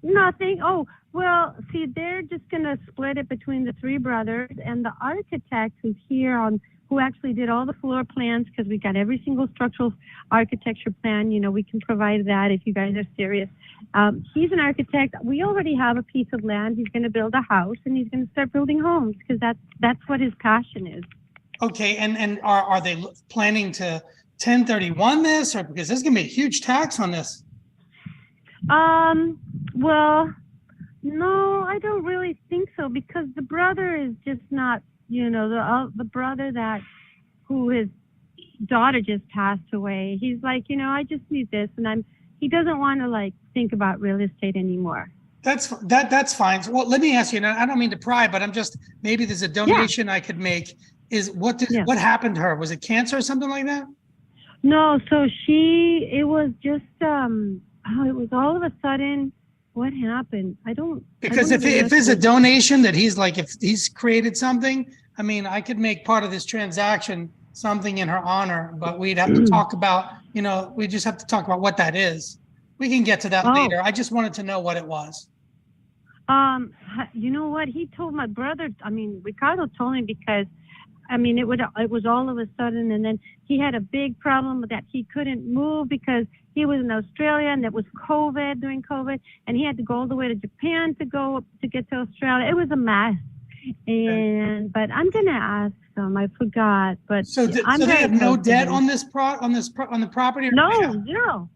Nothing. Oh, well, see, they're just going to split it between the 3 brothers, and the architect who's here on who actually did all the floor plans, because we got every single structural architecture plan. You know, we can provide that if you guys are serious. He's an architect. We already have a piece of land. He's going to build a house, and he's going to start building homes, because that's what his passion is. Okay, and are they planning to 1031 this, or because there's going to be a huge tax on this? Well, no, I don't really think so, because the brother is just not, you know, the brother who his daughter just passed away. He's like, you know, I just need this, and he doesn't want to like think about real estate anymore. That's fine. Well, let me ask you, and I don't mean to pry, but I'm just, maybe there's a donation I could make. What happened to her? Was it cancer or something like that? No, so it was just it was all of a sudden. What happened? Because if it's a donation that he's like, if he's created something, I mean, I could make part of this transaction something in her honor, but we'd have to talk about, you know, we just have to talk about what that is. We can get to that later. I just wanted to know what it was. You know what? He told my brother, I mean, Ricardo told me, because I mean, it was all of a sudden, and then he had a big problem that he couldn't move because he was in Australia, and it was during COVID, and he had to go all the way to Japan to get to Australia. It was a mess. But I'm gonna ask them. I forgot. But so they have no debt on the property? No, zero.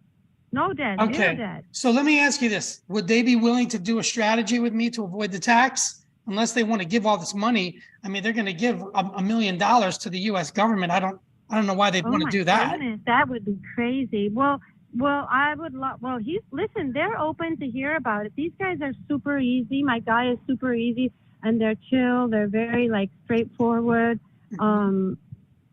No debt. Okay. Zero debt. So let me ask you this: would they be willing to do a strategy with me to avoid the tax? Unless they want to give all this money, I mean, they're going to give $1 million to the U.S. government. I don't know why they'd want to do that. Goodness, that would be crazy. Well, I would love. Well, listen. They're open to hear about it. These guys are super easy. My guy is super easy, and they're chill. They're very like straightforward. You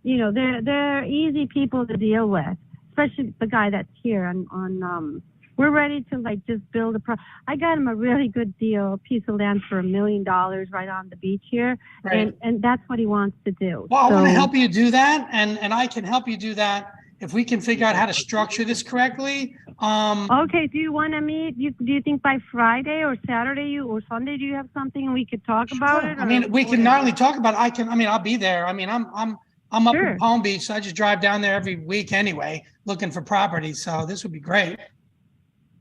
know, they're easy people to deal with, especially the guy that's here on. We're ready to like just build I got him a really good deal, a piece of land for $1 million right on the beach here. Right. And that's what he wants to do. Well, I want to help you do that. And I can help you do that if we can figure out how to structure this correctly. Okay. Do you want to meet? Do you think by Friday or Saturday or Sunday, do you have something we could talk about it? I mean, we can not only talk about it, I'll be there. I mean, I'm up in Palm Beach, so I just drive down there every week anyway, looking for property. So this would be great.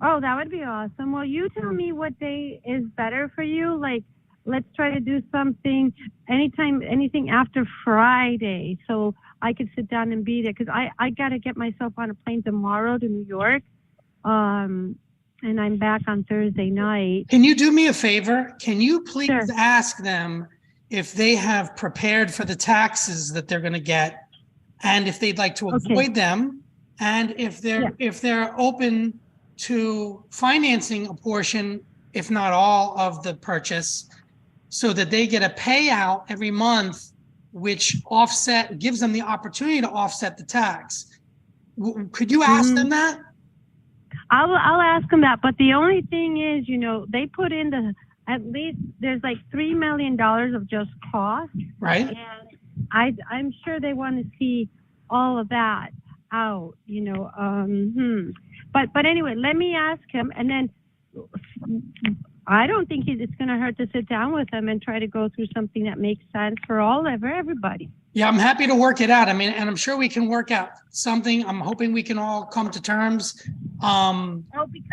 Oh, that would be awesome. Well, you tell me what day is better for you. Like, let's try to do something anything after Friday, so I could sit down and be there. Because I got to get myself on a plane tomorrow to New York, and I'm back on Thursday night. Can you do me a favor? Can you please ask them if they have prepared for the taxes that they're going to get, and if they'd like to avoid them, and if they're open to financing a portion, if not all, of the purchase, so that they get a payout every month, which gives them the opportunity to offset the tax. Could you ask them that? I'll ask them that. But the only thing is, you know, they put in at least there's like $3 million of just cost. Right. And I'm sure they want to see all of that out, you know. But anyway, let me ask him, and then I don't think it's going to hurt to sit down with him and try to go through something that makes sense for everybody. Yeah, I'm happy to work it out. I mean, and I'm sure we can work out something. I'm hoping we can all come to terms. Because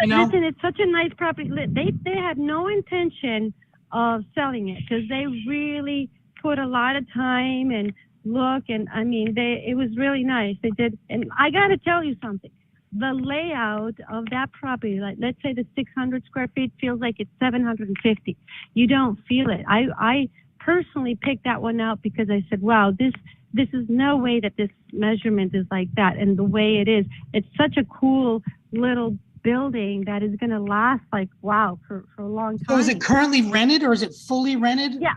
listen, it's such a nice property. They had no intention of selling it, because they really put a lot of time and look, and I mean, it was really nice. They did, and I got to tell you something. The layout of that property, like let's say the 600 square feet, feels like it's 750. You don't feel it. I personally picked that one out because I said, wow, this is no way that this measurement is like that. And the way it is, it's such a cool little building that is going to last like, wow, for a long time. So is it currently rented, or is it fully rented? Yeah.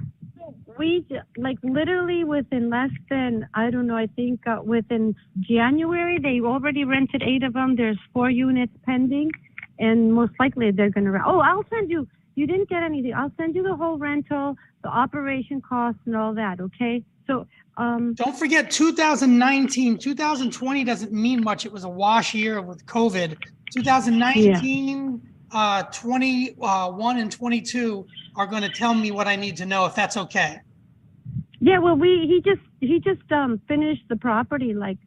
We like literally within less than, I don't know, I think within January, they already rented 8 of them. There's 4 units pending, and most likely they're going to rent. Oh, I'll send you didn't get anything. I'll send you the whole rental, the operation costs and all that. Okay. So, don't forget 2019, 2020 doesn't mean much. It was a wash year with COVID. 2019, 21 and 22 are going to tell me what I need to know, if that's okay. Yeah, well, he he just finished the property like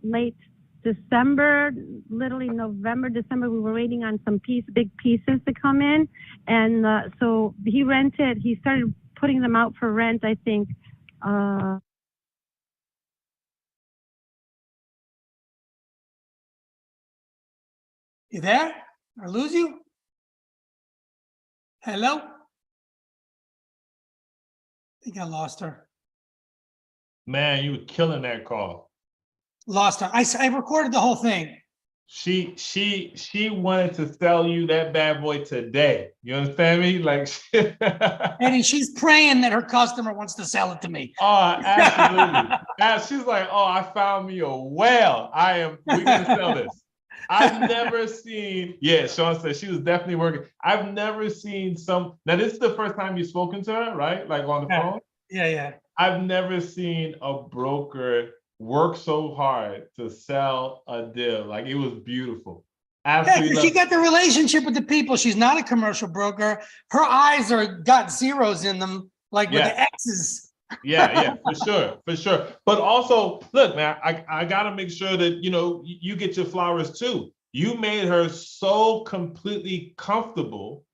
late December, literally November, December. We were waiting on some big pieces to come in, and so he rented. He started putting them out for rent, I think. You there? I lose you? Hello? I think I lost her. Man, you were killing that call. Lost her. I recorded the whole thing. She wanted to sell you that bad boy today. You understand me? Like, And she's praying that her customer wants to sell it to me. oh, absolutely. She's like, oh, I found me a whale. We're gonna sell this. I've never seen, yeah, Sean said she was definitely working. I've never seen now this is the first time you've spoken to her, right? Like on the phone? Yeah. I've never seen a broker work so hard to sell a deal. Like, it was beautiful. Absolutely. Yeah, she got the relationship with the people. She's not a commercial broker. Her eyes got zeros in them, like with the X's. Yeah, for sure. But also, look, man, I gotta make sure that you get your flowers too. You made her so completely comfortable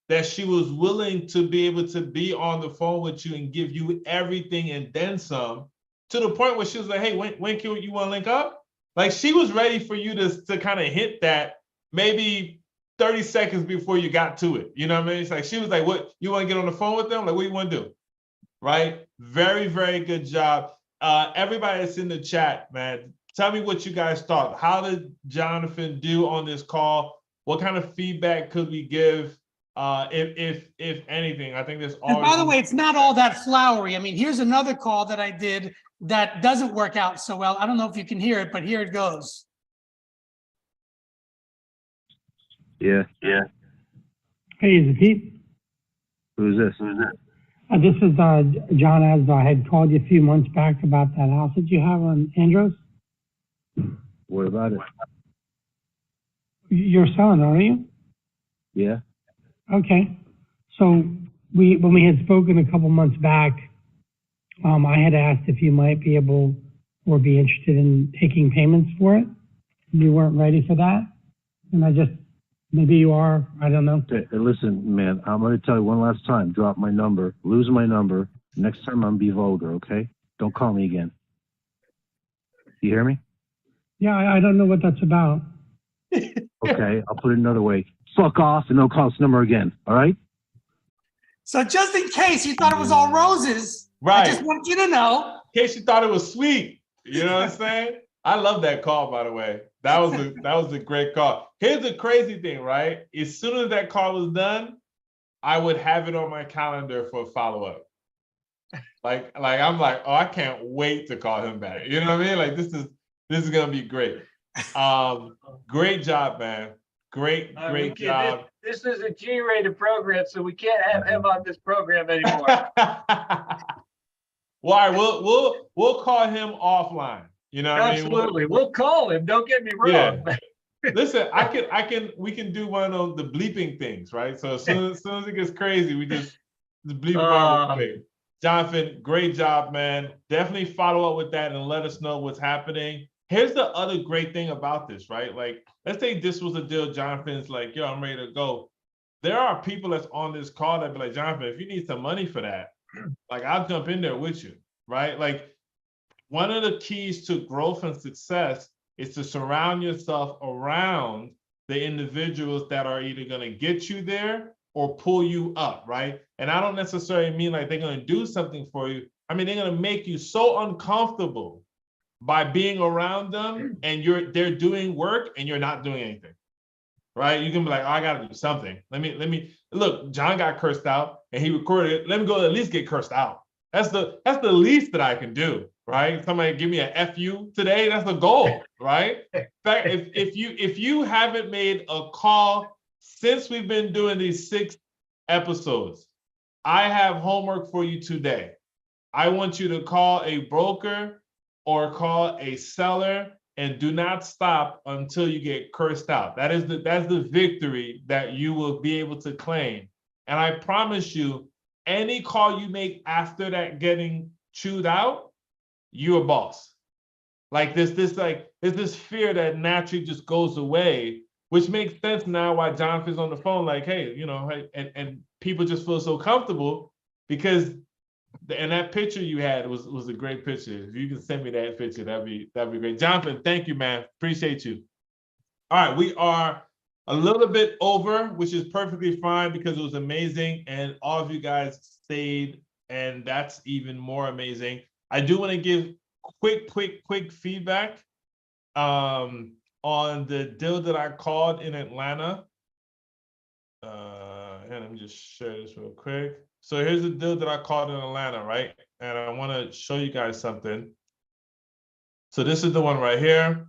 that she was willing to be able to be on the phone with you and give you everything and then some, to the point where she was like, hey, when can you want to link up? Like, she was ready for you to kind of hit that maybe 30 seconds before you got to it. You know what I mean? It's like, she was like, what, you want to get on the phone with them? Like, what do you want to do? Right? Very, very good job. Everybody that's in the chat, man, tell me what you guys thought. How did Jonathan do on this call? What kind of feedback could we give? If anything, I think there's always. And by the way, it's not all that flowery. I mean, here's another call that I did that doesn't work out so well. I don't know if you can hear it, but here it goes. Yeah. Hey, is it Pete? Who's this? This is John, as I had called you a few months back about that house that you have on Andros. What about it? You're selling, aren't you? Yeah. Okay. So when we had spoken a couple months back, I had asked if you might be able or be interested in taking payments for it. You weren't ready for that. And maybe you are, I don't know. Hey, listen, man, I'm going to tell you one last time, drop my number, lose my number. Next time I'm be vulgar, okay? Don't call me again. You hear me? Yeah, I don't know what that's about. Okay, I'll put it another way. Fuck off and don't call this number again, all right? So just in case you thought it was all roses, right. I just want you to know. In case you thought it was sweet. You know what I'm saying? I love that call, by the way. That was a great call. Here's the crazy thing, right? As soon as that call was done, I would have it on my calendar for a follow-up. Like I'm like, oh, I can't wait to call him back. You know what I mean? Like, this is gonna be great. Great job, man. Great job. This is a G-rated program, so we can't have him on this program anymore. Well, we'll call him offline. You know what I mean? Absolutely. We'll call him. Don't get me wrong. Yeah. Listen, we can do one of the bleeping things, right? So as soon as it gets crazy, we just bleep him out real quick. Jonathan, great job, man. Definitely follow up with that and let us know what's happening. Here's the other great thing about this, right? Like, let's say this was a deal. Jonathan's like, yo, I'm ready to go. There are people that's on this call that be like, Jonathan, if you need some money for that, like, I'll jump in there with you, right? Like, one of the keys to growth and success is to surround yourself around the individuals that are either going to get you there or pull you up, right? And I don't necessarily mean like they're going to do something for you. I mean, they're going to make you so uncomfortable by being around them, and they're doing work and you're not doing anything, right? You can be like, oh, I got to do something. Let me look. John got cursed out and he recorded it. Let me go at least get cursed out. That's the least that I can do, right? Somebody give me a FU today. That's the goal, right? In fact, if you haven't made a call since we've been doing these 6 episodes, I have homework for you today. I want you to call a broker or call a seller, and do not stop until you get cursed out. That's the victory that you will be able to claim. And I promise you, any call you make after that getting chewed out, you're a boss. Like there's this fear that naturally just goes away, which makes sense now why Jonathan's on the phone, like, hey, and people just feel so comfortable because and that picture you had was a great picture. If you can send me that picture, that'd be great. Jonathan, thank you, man. Appreciate you. All right, we are a little bit over, which is perfectly fine because it was amazing and all of you guys stayed, and that's even more amazing. I do want to give quick feedback on the deal that I called in Atlanta. And let me just share this real quick. So here's the deal that I called in Atlanta, right? And I want to show you guys something. So this is the one right here.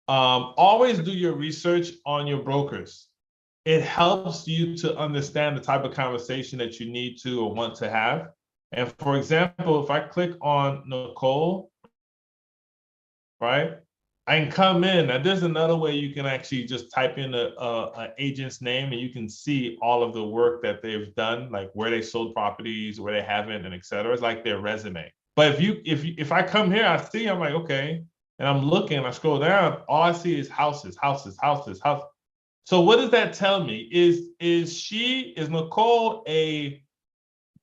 Always do your research on your brokers. It helps you to understand the type of conversation that you need to or want to have. And for example, if I click on Nicole, right? I can come in. Now, there's another way you can actually just type in an agent's name and you can see all of the work that they've done, like where they sold properties, where they haven't, and et cetera. It's like their resume. But if I come here, I see, I'm like, okay, and I'm looking, I scroll down, all I see is houses. So what does that tell me? Is Nicole a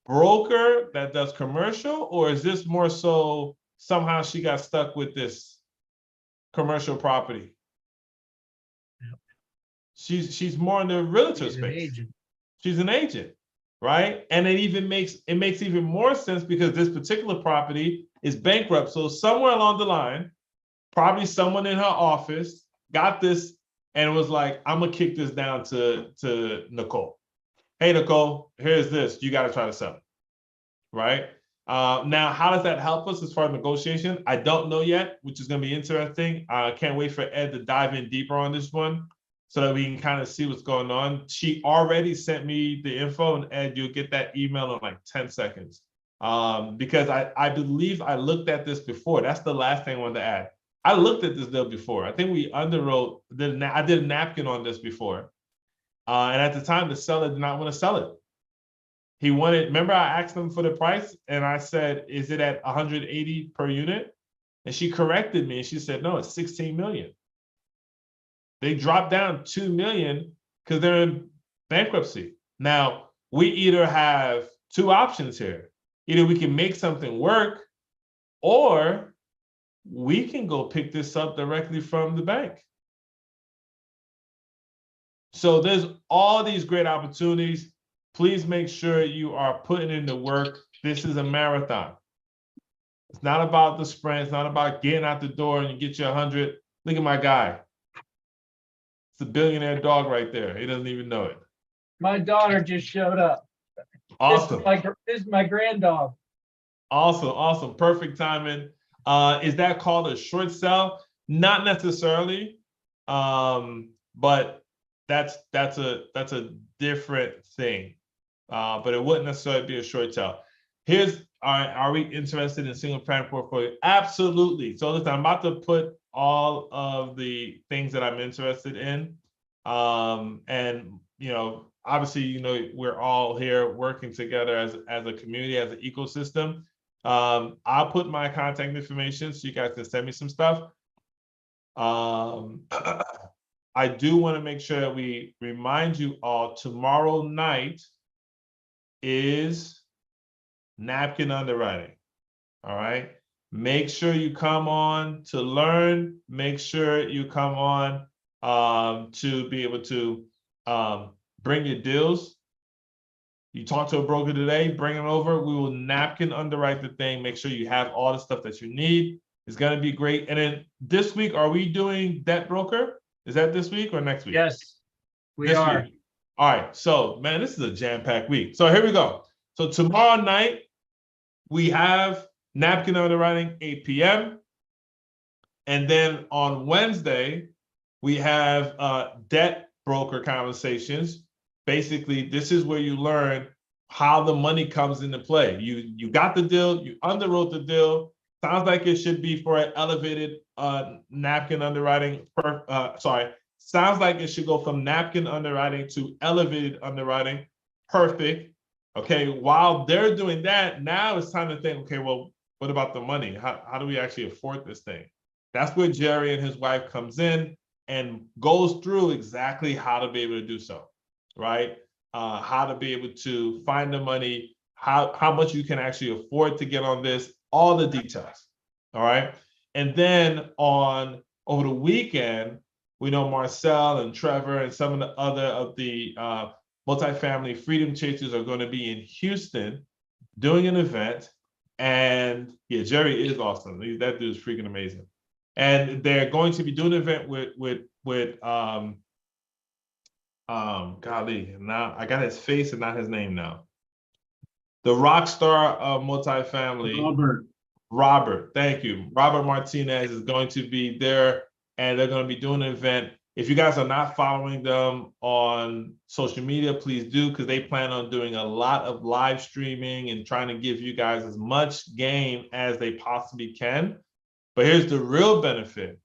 broker that does commercial, or is this more so somehow she got stuck with this commercial property? Yep. She's more in the realtor space. An agent. She's an agent, right? And it makes even more sense because this particular property is bankrupt. So somewhere along the line, probably someone in her office got this and was like, I'm gonna kick this down to Nicole. Hey, Nicole, here's this. You got to try to sell it, right? Now, how does that help us as far as negotiation? I don't know yet, which is going to be interesting. I can't wait for Ed to dive in deeper on this one so that we can kind of see what's going on. She already sent me the info, and Ed, you'll get that email in like 10 seconds. Because I believe I looked at this before. That's the last thing I wanted to add. I looked at this deal before. I think we underwrote, I did a napkin on this before. And at the time, the seller did not want to sell it. He wanted, remember I asked him for the price and I said, is it at 180 per unit? And she corrected me and she said, no, it's 16 million. They dropped down 2 million because they're in bankruptcy. Now, we either have two options here. Either we can make something work or we can go pick this up directly from the bank. So there's all these great opportunities. Please make sure you are putting in the work. This is a marathon. It's not about the sprint. It's not about getting out the door and you get you 100. Look at my guy. It's a billionaire dog right there. He doesn't even know it. My daughter just showed up. Awesome. This is my granddog. Awesome. Perfect timing. Is that called a short sell? Not necessarily, but that's a different thing. But it wouldn't necessarily be a short sell. Are we interested in single family portfolio? Absolutely. So listen, I'm about to put all of the things that I'm interested in. And obviously, we're all here working together as a community, as an ecosystem. I'll put my contact information so you guys can send me some stuff. I do want to make sure that we remind you all tomorrow night is napkin underwriting. All right. Make sure you come on to learn. Make sure you come on to be able to bring your deals. You talk to a broker today, bring it over. We will napkin underwrite the thing. Make sure you have all the stuff that you need. It's going to be great. And then this week, are we doing debt broker? Is that this week or next week? Yes, we are. Week. All right. So, man, this is a jam-packed week. So here we go. So tomorrow night, we have napkin underwriting, 8 p.m. And then on Wednesday, we have debt broker conversations. Basically, this is where you learn how the money comes into play. You got the deal, you underwrote the deal. Sounds like it should be for an elevated napkin underwriting. Sounds like it should go from napkin underwriting to elevated underwriting. Perfect. Okay, while they're doing that, now it's time to think, okay, well, what about the money? How do we actually afford this thing? That's where Jerry and his wife comes in and goes through exactly how to be able to do so, right? How to be able to find the money, how much you can actually afford to get on this, all the details, all right? And then over the weekend, we know Marcel and Trevor and some of the other of the multifamily freedom chasers are going to be in Houston doing an event. And yeah, Jerry is awesome. That dude is freaking amazing. And they're going to be doing an event with golly, now I got his face and not his name now. The rock star of multifamily. Robert, thank you. Robert Martinez is going to be there, and they're going to be doing an event. If you guys are not following them on social media, please do, because they plan on doing a lot of live streaming and trying to give you guys as much game as they possibly can. But here's the real benefit.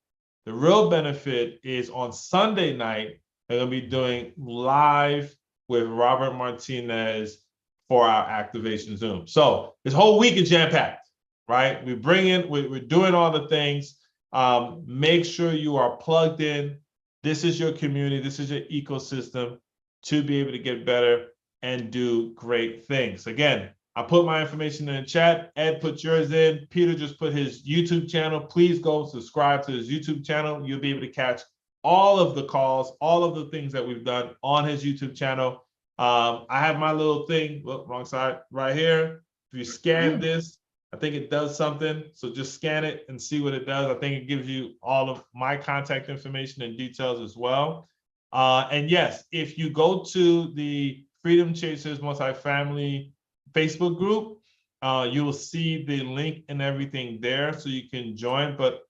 The real benefit is on Sunday night, they're going to be doing live with Robert Martinez for our activation Zoom. So this whole week is jam-packed, right? We're doing all the things. Make sure you are plugged in. This is your community. This is your ecosystem to be able to get better and do great things. Again, I put my information in the chat. Ed put yours in. Peter just put his YouTube channel. Please go subscribe to his YouTube channel. You'll be able to catch all of the calls, all of the things that we've done on his YouTube channel. I have my little thing, look, wrong side, right here. If you scan this, I think it does something. So just scan it and see what it does. I think it gives you all of my contact information and details as well. And yes, if you go to the Freedom Chasers Multifamily Facebook group, you will see the link and everything there so you can join. But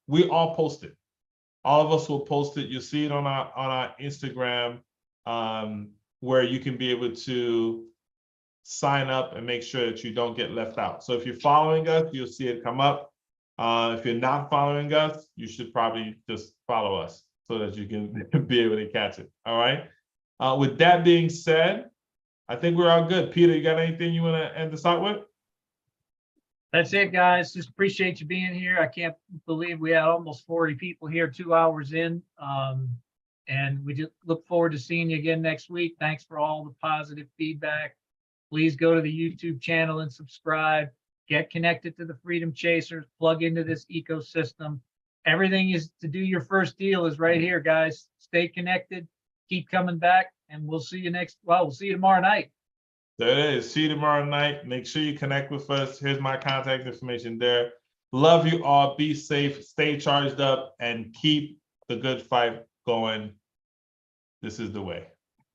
we all post it. All of us will post it. You'll see it on our Instagram, where you can be able to sign up and make sure that you don't get left out. So if you're following us, you'll see it come up. If you're not following us, you should probably just follow us so that you can be able to catch it. All right. With that being said, I think we're all good. Peter, you got anything you want to end this out with? That's it, guys. Just appreciate you being here. I can't believe we had almost 40 people here 2 hours in. And we just look forward to seeing you again next week. Thanks for all the positive feedback. Please go to the YouTube channel and subscribe. Get connected to the Freedom Chasers. Plug into this ecosystem. Everything is to do your first deal is right here, guys. Stay connected. Keep coming back, and we'll see you we'll see you tomorrow night. There it is. See you tomorrow night. Make sure you connect with us. Here's my contact information there. Love you all. Be safe. Stay charged up and keep the good fight going. This is the way.